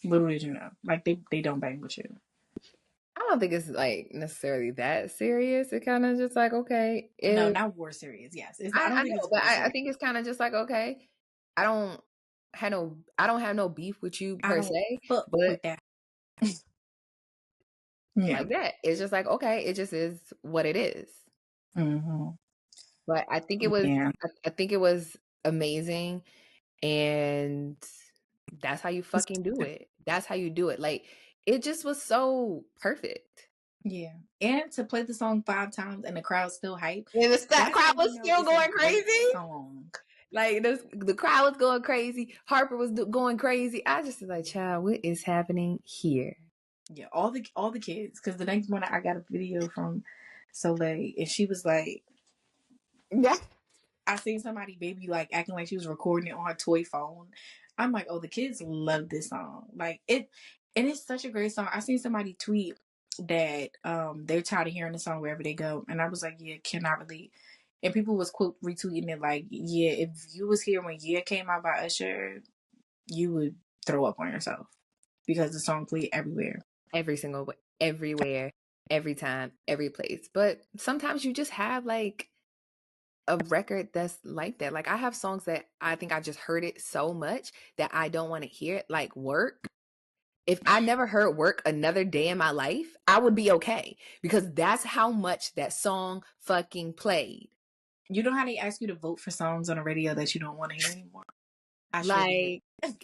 Little did you know. Like, they don't bang with you. I don't think it's like necessarily that serious. It kind of just like, okay. No, not war serious. Yes. I don't think know, it's but war serious. I think it's kind of just like, okay, I don't have no beef with you per se, fuck but with that. Yeah. like that, it's just like, okay, it just is what it is. Mm-hmm. But I think it was, I think it was amazing, and that's how you fucking do it. That's how you do it. Like, it just was so perfect. Yeah. And to play the song 5 times and the crowd still hype. And the crowd was You know still going crazy. Song. Like, the crowd was going crazy. Harper was going crazy. I just was like, child, what is happening here? Yeah, all the kids. Because the next morning I got a video from Soleil, and she was like, yeah. I seen somebody baby like acting like she was recording it on her toy phone. I'm like, oh, the kids love this song. Like, it, and it's such a great song. I seen somebody tweet that they're tired of hearing the song wherever they go, and I was like, yeah, cannot relate. And people was quote retweeting it like, yeah, if you was here when Yeah came out by Usher, you would throw up on yourself, because the song played everywhere. Everywhere, every time, every place. But sometimes you just have like a record that's like that. Like, I have songs that I think I just heard it so much that I don't want to hear it, like Work. if I never heard Work another day in my life, I would be okay because that's how much that song fucking played. You know how they ask you to vote for songs on the radio that you don't want to hear anymore? I sure Like, did.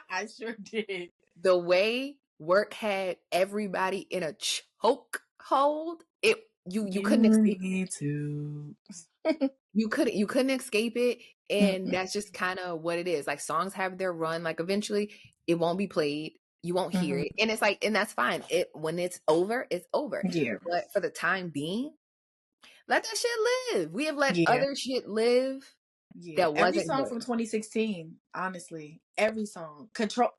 I sure did. the way Work had everybody in a choke hold, you couldn't escape need to. you couldn't escape it, and that's just kind of what it is. Like, songs have their run. Like, eventually it won't be played, you won't hear it, and it's like, and that's fine. When it's over, it's over. Yeah. But for the time being, let that shit live. We have let Yeah. other shit live. Yeah. That Every wasn't song good. from 2016, honestly. Every song. Controller.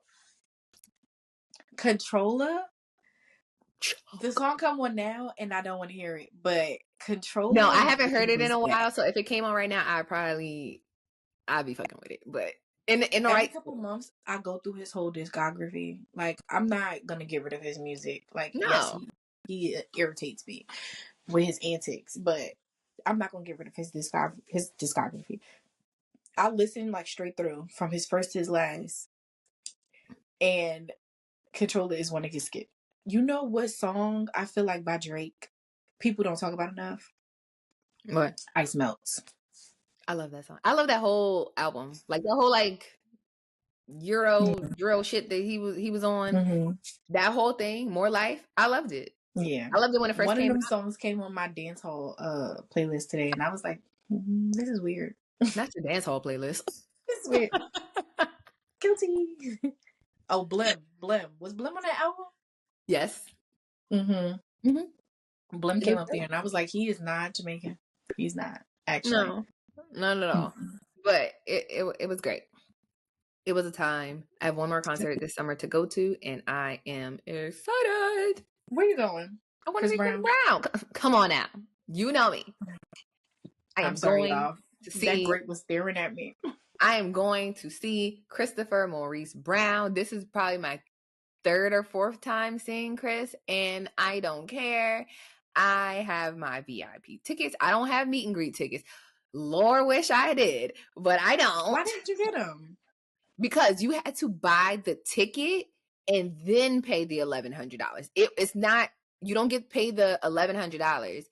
The song come on now and I don't want to hear it, but Controller. No, I haven't heard it in was a while, that. so if it came on right now, I'd be fucking with it. But in the Every right couple months, I go through his whole discography. Like, I'm not gonna get rid of his music. Like, yes, no. he irritates me with his antics, but I'm not gonna get rid of his discography. I listen like straight through from his first to his last, and Controller is one that gets skipped. You know what song I feel like by Drake people don't talk about enough? What? Ice Melts. I love that song. I love that whole album. Like, the whole like Euro drill shit that he was on. Mm-hmm. That whole thing, More Life. I loved it. Yeah, I loved it when it first one of came them out. songs came on my dance hall playlist today, and I was like, this is weird. Not your dance hall playlist. This is weird. Guilty. Oh, Blim. Was Blim on that album? Yes. Mm-hmm. Blim It came is up good. there, and I was like, he is not Jamaican. He's not, actually. No, not at all. But it was great. It was a time. I have one more concert this summer to go to, and I am excited. Where you going? I want to see Chris Brown. Come on now. You know me. I'm sorry, going y'all. to see. That grape was staring at me. I am going to see Christopher Maurice Brown. This is probably my third or fourth time seeing Chris, and I don't care. I have my VIP tickets. I don't have meet and greet tickets. Lord, wish I did, but I don't. Why didn't you get them? Because you had to buy the ticket and then pay the $1,100. It's not, you don't get paid the $1,100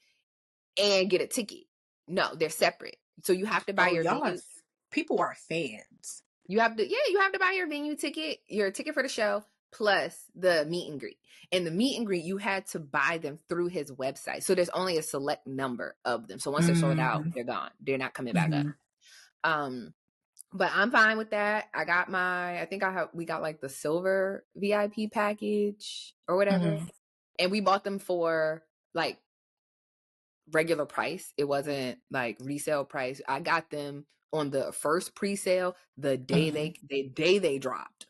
and get a ticket. No, they're separate. So you have to buy your venue. People are fans. You have to buy your venue ticket, your ticket for the show, plus the meet and greet. And the meet and greet, you had to buy them through his website. So there's only a select number of them. So once they're sold out, they're gone. They're not coming back up. But I'm fine with that. We got like the silver VIP package or whatever. And we bought them for like regular price. It wasn't like resale price. I got them on the first pre-sale the day they dropped.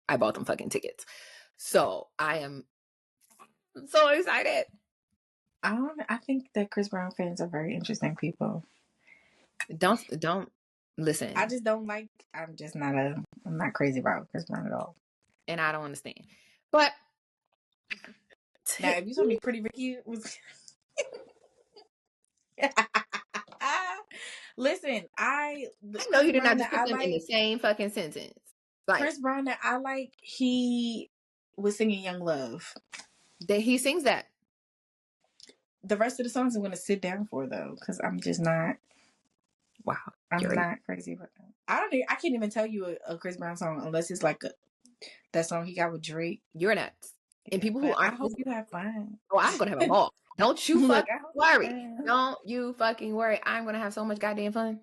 I bought them fucking tickets. So I am so excited. I think that Chris Brown fans are very interesting people. Don't listen. I just don't like. I'm not crazy about Chris Brown at all. And I don't understand. But now, if you told me Pretty Ricky was, listen, I know you did not just put them in the same fucking sentence. Like, Chris Brown that I like, he was singing Young Love. He sings that. The rest of the songs I'm going to sit down for, though, because I'm just not. Wow. I'm not crazy about that. I can't even tell you a Chris Brown song unless it's like that song he got with Drake. You're nuts. And people who aren't. I hope you have fun. Oh, I'm going to have a ball. Don't you fucking worry. Don't you fucking worry. I'm going to have so much goddamn fun.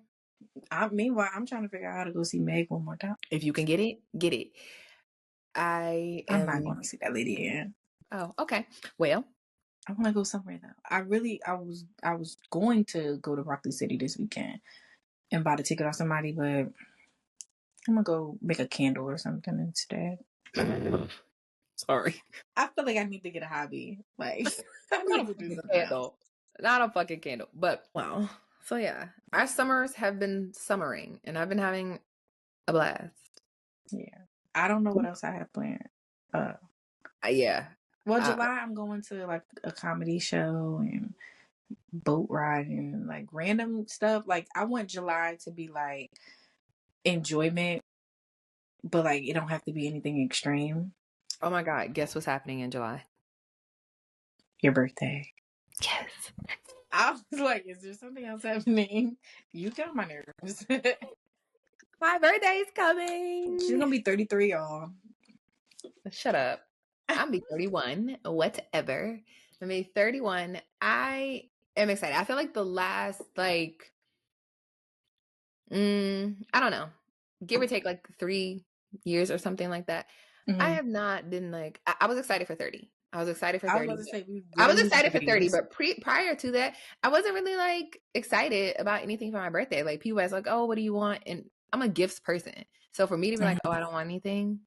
Meanwhile, I'm trying to figure out how to go see Meg one more time. If you can get it, get it. I'm not going to see that lady again. Oh, okay. Well, I want to go somewhere though. I was going to go to Rock City this weekend and buy the ticket off somebody, but I'm gonna go make a candle or something instead. Sorry. I feel like I need to get a hobby. Like, I need to do something else. Not a fucking candle, but wow. So yeah, our summers have been summering, and I've been having a blast. Yeah, I don't know what else I have planned. Yeah. Well, July I'm going to like a comedy show and boat riding and like random stuff. Like, I want July to be like enjoyment, but like it don't have to be anything extreme. Oh my God. Guess what's happening in July? Your birthday. Yes. I was like, is there something else happening? You get on my nerves. My birthday's coming. She's gonna be 33, y'all. Shut up. I'm be 31. Whatever. I mean, 31. I am excited. I feel like the last I don't know, give or take like 3 years or something like that. I have not been like I was excited for 30. I was excited for I was 30. about to say we I was rarely excited for 30, 30s. but prior to that, I wasn't really like excited about anything for my birthday. Like people was like, "Oh, what do you want?" And I'm a gifts person, so for me to be like, "Oh, I don't want anything,"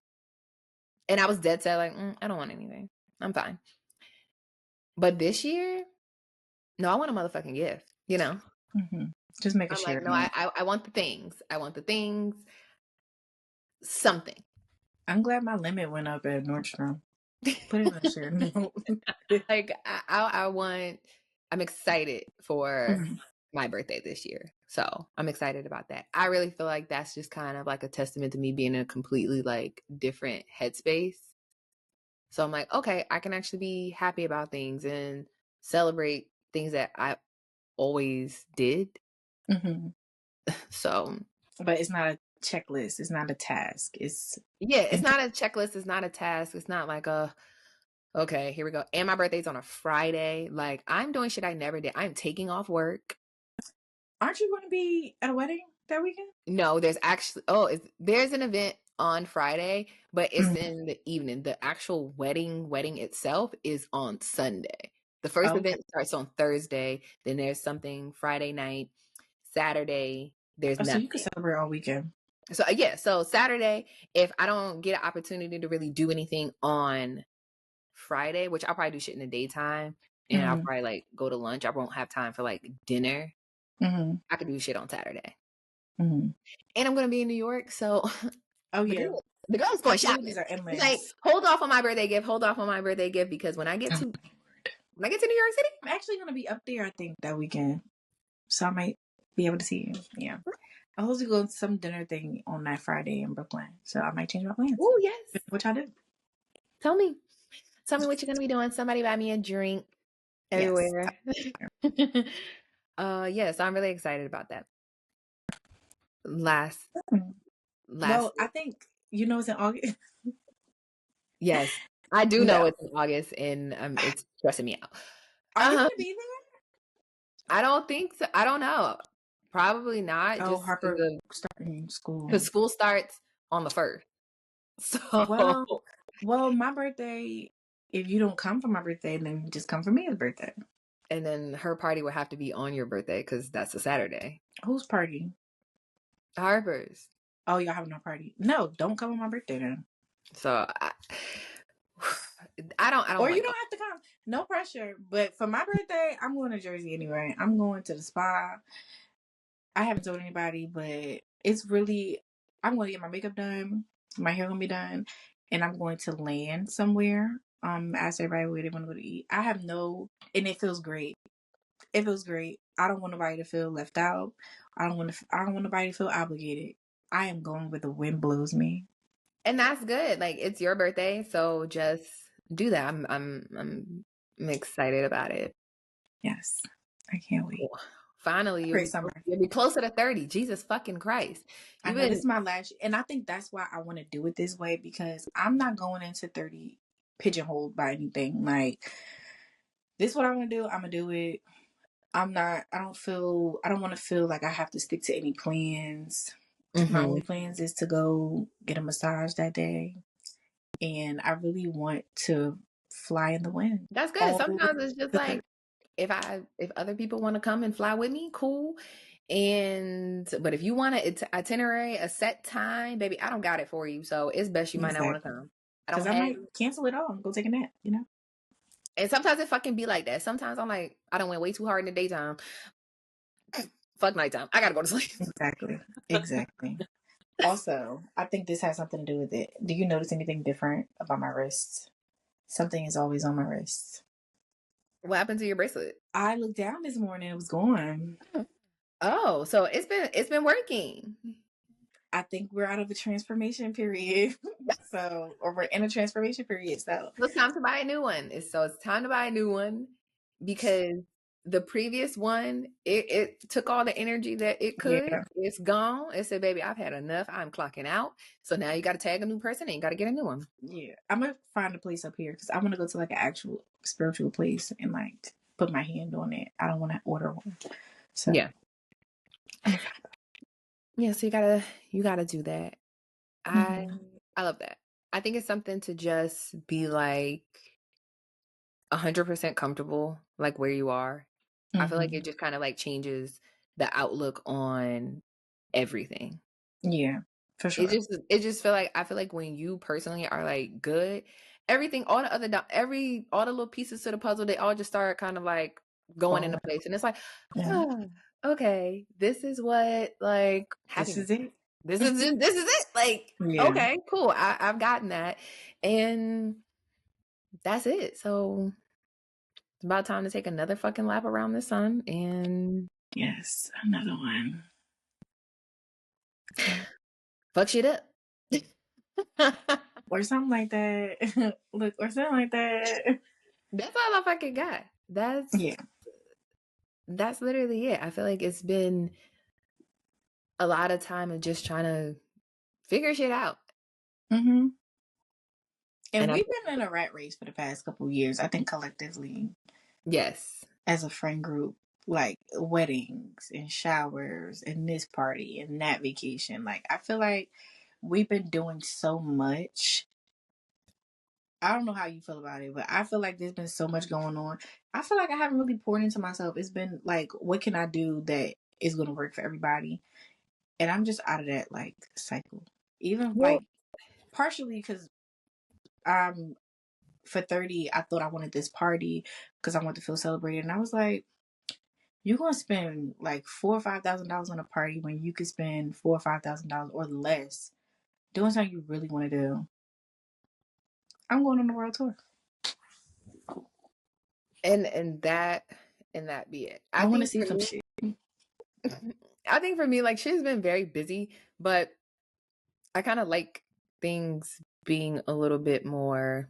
and I was dead set like, "I don't want anything. I'm fine." But this year, no, I want a motherfucking gift. You know, Just make a I'm share. like, no, I want the things. I want the things. Something. I'm glad my limit went up at Nordstrom. Put it in a share note. Like I'm excited for my birthday this year. So I'm excited about that. I really feel like that's just kind of like a testament to me being in a completely like different headspace. So I'm like, okay, I can actually be happy about things and celebrate things that I always did. So, but it's not a checklist. It's not a task. It's not a checklist. It's not a task. It's not like okay, here we go. And my birthday's on a Friday. Like, I'm doing shit I never did. I'm taking off work. Aren't you going to be at a wedding that weekend? No, there's actually, there's an event on Friday, but it's in the evening. The actual wedding itself is on Sunday. The first event starts on Thursday. Then there's something Friday night, Saturday. There's so nothing. you can celebrate all weekend. So yeah, so Saturday, if I don't get an opportunity to really do anything on Friday, which I'll probably do shit in the daytime, and I'll probably like go to lunch. I won't have time for like dinner. I could do shit on Saturday, and I'm gonna be in New York, so the girl's going shopping. Are endless. Like, hold off on my birthday gift. Hold off on my birthday gift because when I get to New York City, I'm actually gonna be up there. I think that weekend, so I might be able to see you. Yeah. I'm supposed to go to some dinner thing on that Friday in Brooklyn, so I might change my plans. Oh yes. What y'all do? Tell me what you're gonna be doing. Somebody buy me a drink everywhere. Yes. Yes, I'm really excited about that. Last. Well, I think it's in August. Yes, I do know it's in August, and it's stressing me out. Are you gonna be there? I don't think so. I don't know. Probably not. Oh, just Harper starting school. Because school starts on the 1st. So well, my birthday. If you don't come for my birthday, then just come for me as birthday. And then her party would have to be on your birthday because that's a Saturday. Whose party? Harper's. Oh, y'all having no party? No, don't come on my birthday then. So I don't. Or you don't have to come. No pressure. But for my birthday, I'm going to Jersey anyway. I'm going to the spa. I haven't told anybody, but it's really. I'm going to get my makeup done. My hair gonna be done, and I'm going to land somewhere. Ask everybody where they want to go to eat. And it feels great. It feels great. I don't want nobody to feel left out. I don't want nobody to feel obligated. I am going where the wind blows me. And that's good. Like, it's your birthday, so just do that. I'm excited about it. Yes, I can't wait. Finally, you'll be closer to 30. Jesus fucking Christ! I know this is my last year, and I think that's why I want to do it this way, because I'm not going into 30 pigeonholed by anything. Like, this is what I want to do. I'm gonna do it. I don't want to feel like I have to stick to any plans. My only plans is to go get a massage that day, and I really want to fly in the wind. That's good. Sometimes it's just like, if other people want to come and fly with me, cool. But if you want an itinerary, a set time, baby, I don't got it for you. So it's best you might not want to come. Because I might cancel it all and go take a nap, And sometimes it fucking be like that. Sometimes I'm like, I don't went way too hard in the daytime. Fuck nighttime. I gotta go to sleep. Exactly. Also, I think this has something to do with it. Do you notice anything different about my wrists? Something is always on my wrists. What happened to your bracelet? I looked down this morning. It was gone. Oh, so it's been working. I think we're out of a transformation period. Or we're in a transformation period. So it's time to buy a new one. It's time to buy a new one because the previous one, it took all the energy that it could. yeah. It's gone. It said, baby, I've had enough. I'm clocking out. So now you got to tag a new person and you got to get a new one. Yeah. I'm going to find a place up here because I want to go to like an actual spiritual place and like put my hand on it. I don't want to order one. So yeah. Yeah, so you gotta do that. I love that. I think it's something to just be like 100% comfortable, like where you are. I feel like it just kind of like changes the outlook on everything. Yeah, for sure. It just feel like I feel like when you personally are like good, everything, all the other all the little pieces to the puzzle, they all just start kind of like going into place, and it's like, oh, okay, this is what like happiness. This is it. This is it. Like, okay, cool. I've gotten that, and that's it. So it's about time to take another fucking lap around the sun, and yes, another one. Fuck shit up. Or something like that. Look, or something like that. That's all I fucking got. That's literally it. I feel like it's been a lot of time of just trying to figure shit out. Mm-hmm. And we've been in a rat race for the past couple of years, I think collectively. Yes. As a friend group, like weddings and showers and this party and that vacation. Like, I feel like we've been doing so much. I don't know how you feel about it, but I feel like there's been so much going on. I feel like I haven't really poured into myself. It's been like, what can I do that is going to work for everybody? And I'm just out of that like cycle. Even like partially because for 30, I thought I wanted this party because I wanted to feel celebrated. And I was like, you're going to spend like $4,000 or $5,000 on a party when you could spend $4,000 or $5,000 or less doing something you really want to do. I'm going on the world tour. And that be it. I want to see some shit. I think for me, like, shit's been very busy, but I kind of like things being a little bit more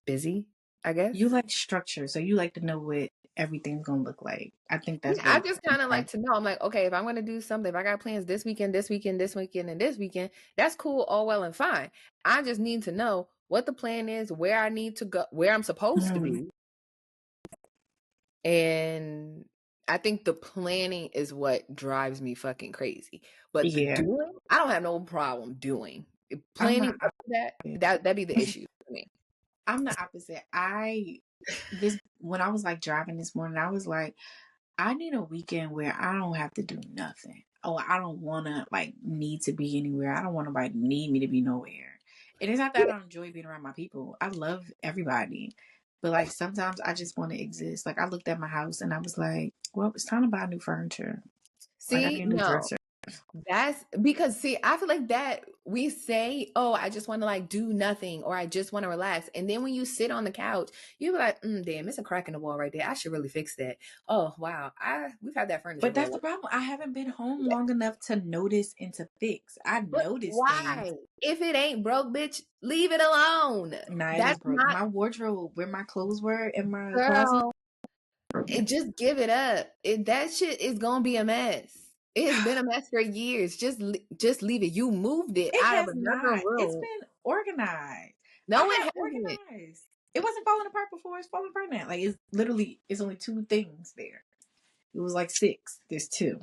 busy, I guess. You like structure, so you like to know what everything's gonna look like. I think that's I just kind of like to know. I'm like, okay, if I'm gonna do something, if I got plans this weekend, and this weekend, that's cool, all well and fine. I just need to know what the plan is, where I need to go, where I'm supposed to be. And I think the planning is what drives me fucking crazy. But the doing, I don't have no problem doing. Planning that'd be the issue for me. I'm the opposite. When I was like driving this morning, I was like, I need a weekend where I don't have to do nothing. Oh, I don't want to like need to be anywhere. I don't want nobody to need me to be nowhere. And it's not that I don't enjoy being around my people. I love everybody. But like sometimes I just want to exist. Like I looked at my house and I was like, well, it's time to buy new furniture. See, furniture. That's because I feel like that we say, oh, I just want to like do nothing or I just want to relax. And then when you sit on the couch, you be like, damn, it's a crack in the wall right there. I should really fix that. Oh, wow. We've had that furniture. But that's the problem. I haven't been home long enough to notice and to fix. I noticed why? things. If it ain't broke, bitch, leave it alone. Nah, that's broke. My wardrobe, where my clothes were in my closet. Just give it up. That shit is gonna be a mess. It has been a mess for years. Just leave it. You moved it out of another room. It's been organized. No, it hasn't. Organized. It wasn't falling apart before it's falling apart now. Like it's only 2 things there. It was like 6. There's 2.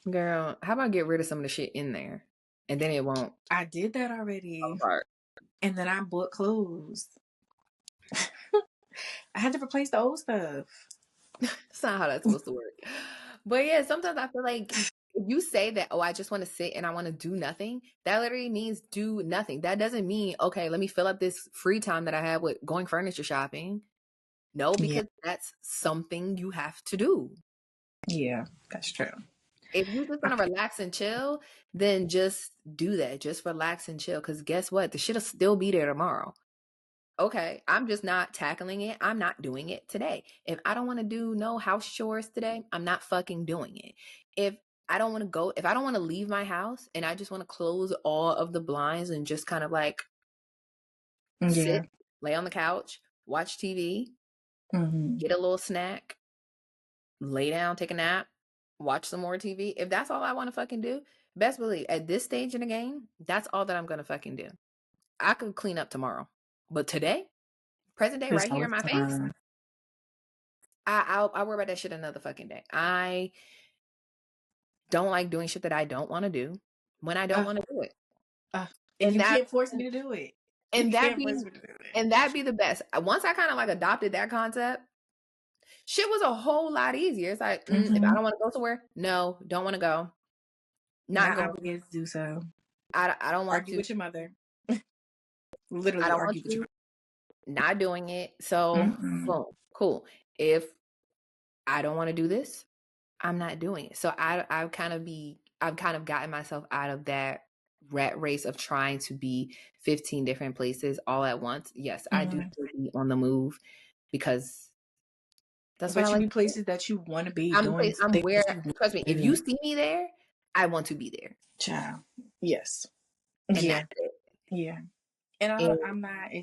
Girl, how about get rid of some of the shit in there, and then it won't. I did that already. And then I bought clothes. I had to replace the old stuff. That's not how that's supposed to work. But yeah, sometimes I feel like if you say that, oh, I just want to sit and I want to do nothing, that literally means do nothing. That doesn't mean, okay, let me fill up this free time that I have with going furniture shopping. No, because that's something you have to do. Yeah, that's true. If you're just going to relax and chill, then just do that. Just relax and chill. Because guess what? The shit'll still be there tomorrow. Okay, I'm just not tackling it. I'm not doing it today. If I don't want to do no house chores today, I'm not fucking doing it. If I don't want to go, if I don't want to leave my house and I just want to close all of the blinds and just kind of like sit, lay on the couch, watch TV, get a little snack, lay down, take a nap, watch some more TV. If that's all I want to fucking do, best believe at this stage in the game, that's all that I'm going to fucking do. I could clean up tomorrow, but today, present day, right here in my face, I'll worry about that shit another fucking day. I don't like doing shit that I don't want to do when I don't want to do it. And you can't force me to do it. And that be the best. Once I kind of like adopted that concept, shit was a whole lot easier. It's like, if I don't want to go somewhere, no, don't want to go. Not obligated to do so. I don't want argue to with your mother. Literally, I don't argue want with your mother. Not doing it. So, boom, cool. If I don't want to do this, I'm not doing it. So I've kind of gotten myself out of that rat race of trying to be 15 different places all at once. Yes, I do still be on the move because that's what I like. Be places that you want to be I'm doing. where, trust me, if you see me there, I want to be there. Child. Yes. And yeah. Yeah. And I'm not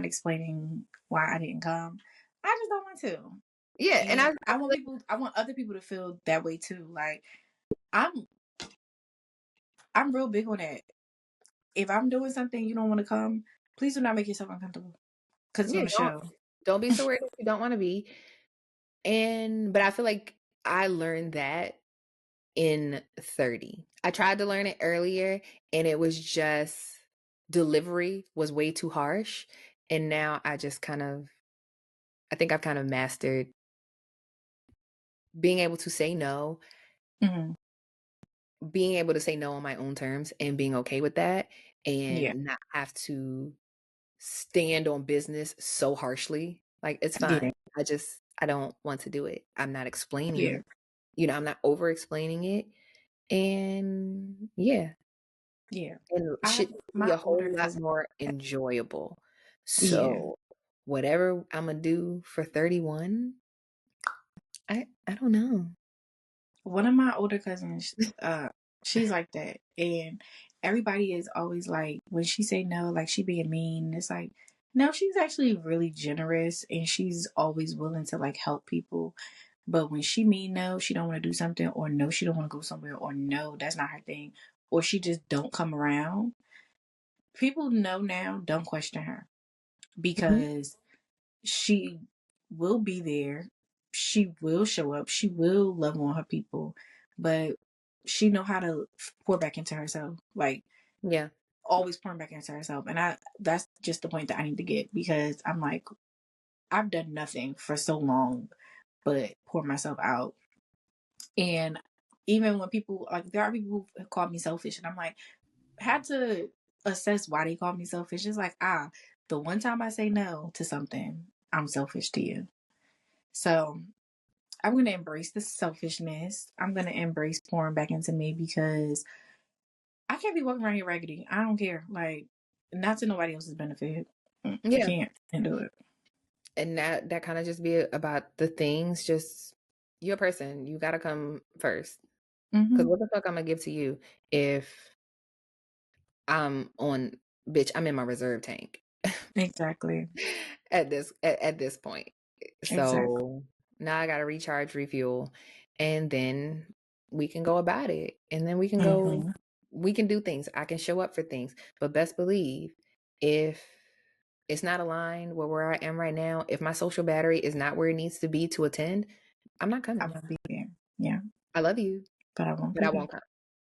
explaining why I didn't come. I just don't want to. Yeah, and I want other people to feel that way too. Like I'm real big on that. If I'm doing something you don't want to come, please do not make yourself uncomfortable. Because it's on the show. Don't be so worried if you don't want to be. But I feel like I learned that in 30. I tried to learn it earlier and it was just delivery was way too harsh. And now I think I've kind of mastered being able to say no, being able to say no on my own terms and being okay with that and not have to stand on business so harshly. Like, it's fine. I don't want to do it. I'm not explaining, I'm not over explaining it. And and shit be a whole lot more enjoyable. So whatever I'm gonna do for 31, I don't know. One of my older cousins, she's like that, and everybody is always like, when she say no, like she being mean. It's like, no, she's actually really generous, and she's always willing to like help people. But when she mean no, she don't want to do something, or no, she don't want to go somewhere, or no, that's not her thing, or she just don't come around. People know now, don't question her, because she will be there. She will show up. She will love on her people, but she know how to pour back into herself. Like, always pouring back into herself. And that's just the point that I need to get, because I'm like, I've done nothing for so long but pour myself out. And even when people, like, there are people who call me selfish, and I'm like, had to assess why they call me selfish. It's like, the one time I say no to something, I'm selfish to you. So I'm going to embrace the selfishness. I'm going to embrace pouring back into me, because I can't be walking around here raggedy. I don't care. Like, not to nobody else's benefit. I can't do it. And that kind of just be about the things, just you're a person. You got to come first. Because what the fuck I'm going to give to you if I'm in my reserve tank. Exactly. at this point. So now I got to recharge, refuel, and then we can go about it. And then we can go, we can do things. I can show up for things. But best believe, if it's not aligned with where I am right now, if my social battery is not where it needs to be to attend, I'm not coming. I won't be there. Yeah. I love you. But I won't come.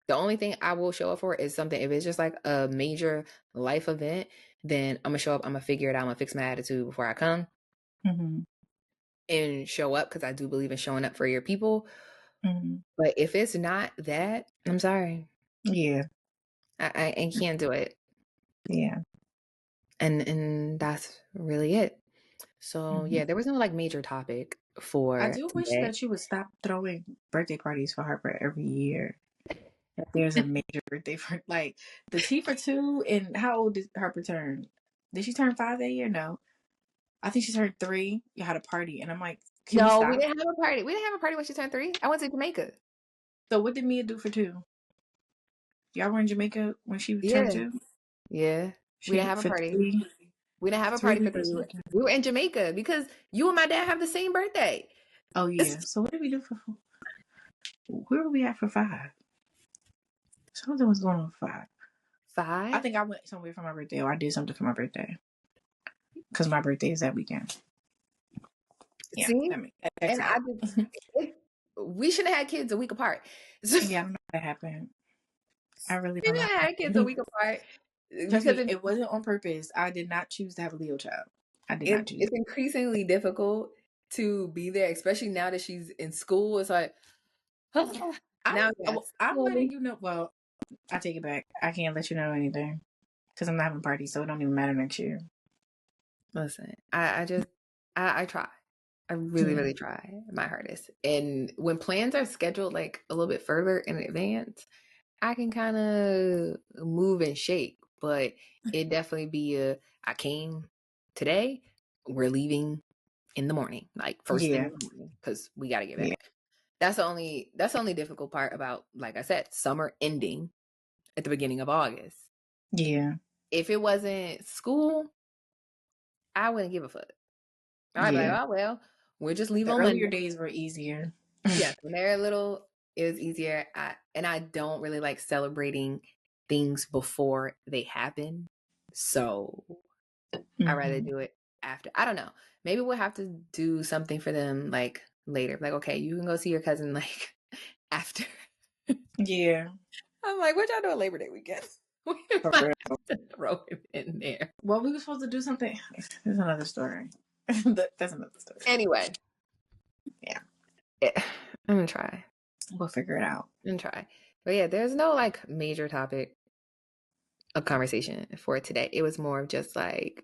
The only thing I will show up for is something. If it's just like a major life event, then I'm going to show up. I'm going to figure it out. I'm going to fix my attitude before I come. And show up, because I do believe in showing up for your people. But if it's not that, I'm sorry. Yeah. I can't do it. Yeah. And that's really it. So yeah, there was no like major topic for I do wish that you would stop throwing birthday parties for Harper every year. If there's a major birthday for, like, the T for 2. And how old did Harper turn? Did she turn 5 that year? No. I think she turned 3. You had a party, and I'm like, no, we didn't have a party. We didn't have a party when she turned 3. I went to Jamaica. So what did Mia do for 2? Y'all were in Jamaica when she turned 2? Yeah. We didn't have a For party. 3? We didn't have a 3 party for people. 3. We were in Jamaica because you and my dad have the same birthday. Oh yeah. So what did we do for 4? Where were we at for 5? Something was going on for 5. 5? I think I went somewhere for my birthday, or I did something for my birthday. Because my birthday is that weekend. Yeah. See? That's we shouldn't have had kids a week apart. Yeah, I don't know how that happened. I really We don't know. didn't have kids a week apart. Trust Because me, it wasn't on purpose. I did not choose to have a Leo child. I did not choose. it's increasingly difficult to be there, especially now that she's in school. It's like, now I'm letting you know. Well, I take it back. I can't let you know anything because I'm not having a party, so it don't even matter next year. Listen, I try. I really, really try my hardest. And when plans are scheduled like a little bit further in advance, I can kind of move and shake. But it definitely be I came today. We're leaving in the morning, like first thing in the morning, because we got to get back. Yeah. That's the only difficult part about, like I said, summer ending at the beginning of August. Yeah. If it wasn't school, I wouldn't give a fuck. I'd be like, oh well, we'll just leave on Monday. Earlier days were easier. Yes, when they're little, it was easier. I don't really like celebrating things before they happen. So I'd rather do it after. I don't know. Maybe we'll have to do something for them like later. Like, okay, you can go see your cousin like after. Yeah. I'm like, what y'all doing Labor Day weekend? We might have to throw him in there. Well, we were supposed to do something. There's another story. That's another story. Anyway. Yeah. I'm gonna try. We'll figure it out. And try. But yeah, there's no like major topic of conversation for today. It was more of just like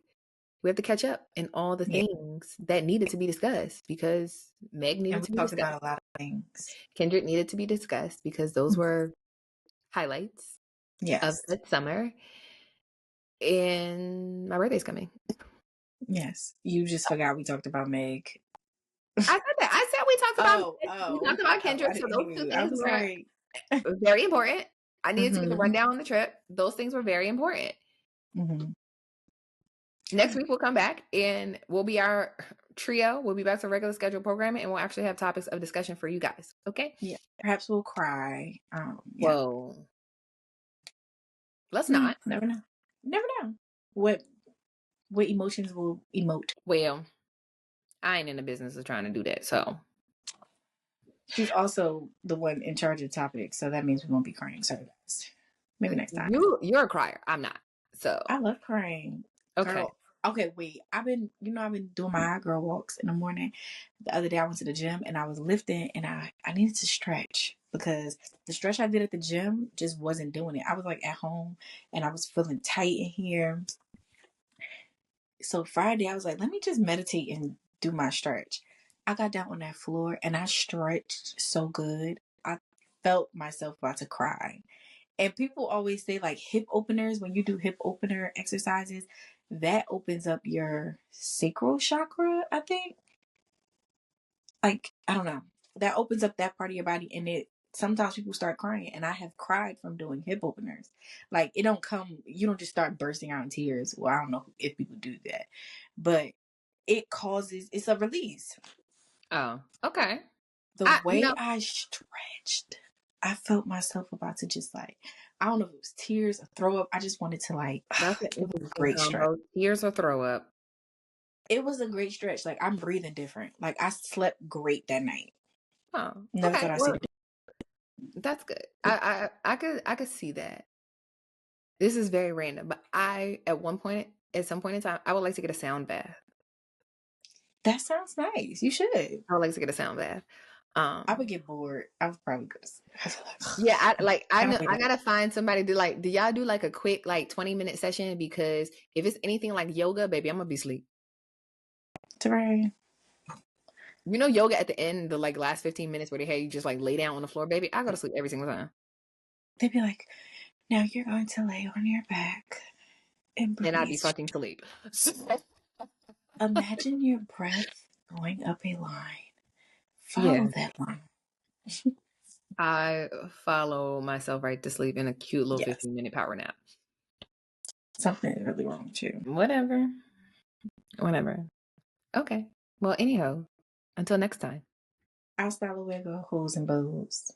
we have to catch up in all the things that needed to be discussed because Meg needed to be discussed. About a lot of things. Kendrick needed to be discussed because those were highlights of the summer. And my birthday's coming. Yes. You just forgot we talked about Meg. I said that. I said we talked about we talked about Kendrick. So those 2 things were very important. I needed to get the rundown on the trip. Those things were very important. Next week we'll come back and we'll be our trio. We'll be back to regular scheduled programming and we'll actually have topics of discussion for you guys. Okay? Yeah. Perhaps we'll cry. Whoa. Let's not. Never know. Never know. What emotions will emote? Well, I ain't in the business of trying to do that, so. She's also the one in charge of topics, so that means we won't be crying. Sorry, guys. Maybe next time. You're a crier. I'm not. So I love crying. Okay. Girl, okay, wait. I've been doing my girl walks in the morning. The other day I went to the gym and I was lifting and I needed to stretch because the stretch I did at the gym just wasn't doing it. I was like at home and I was feeling tight in here. So Friday I was like, let me just meditate and do my stretch. I got down on that floor and I stretched so good. I felt myself about to cry. And people always say like hip openers, when you do hip opener exercises, that opens up your sacral chakra, I think. Like, I don't know. That opens up that part of your body and sometimes people start crying and I have cried from doing hip openers. Like you don't just start bursting out in tears. Well, I don't know if people do that, but it's a release. Oh, okay. The way I stretched, I felt myself about to just like, I don't know if it was tears or throw up. I just wanted to like, it was a great stretch. Tears or throw up. It was a great stretch. Like I'm breathing different. Like I slept great that night. Oh, never thought I'd see it. That's good. I could see that. This is very random, but at some point in time, I would like to get a sound bath. That sounds nice. You should. I would like to get a sound bath. I would get bored. I would probably go. Yeah, I gotta find somebody to do y'all do like a quick 20-minute session? Because if it's anything like yoga, baby, I'm gonna be asleep. Right. You know, yoga at the end, the last 15 minutes where they have you just lay down on the floor, baby. I go to sleep every single time. They'd be like, now you're going to lay on your back and breathe. And I'd be fucking asleep. Imagine your breath going up a line. Follow that line. I follow myself right to sleep in a cute little Yes. 15-minute power nap. Something is really wrong with you. Whatever. Okay. Well, anyhow, until next time. Hasta luego, hoes and bows.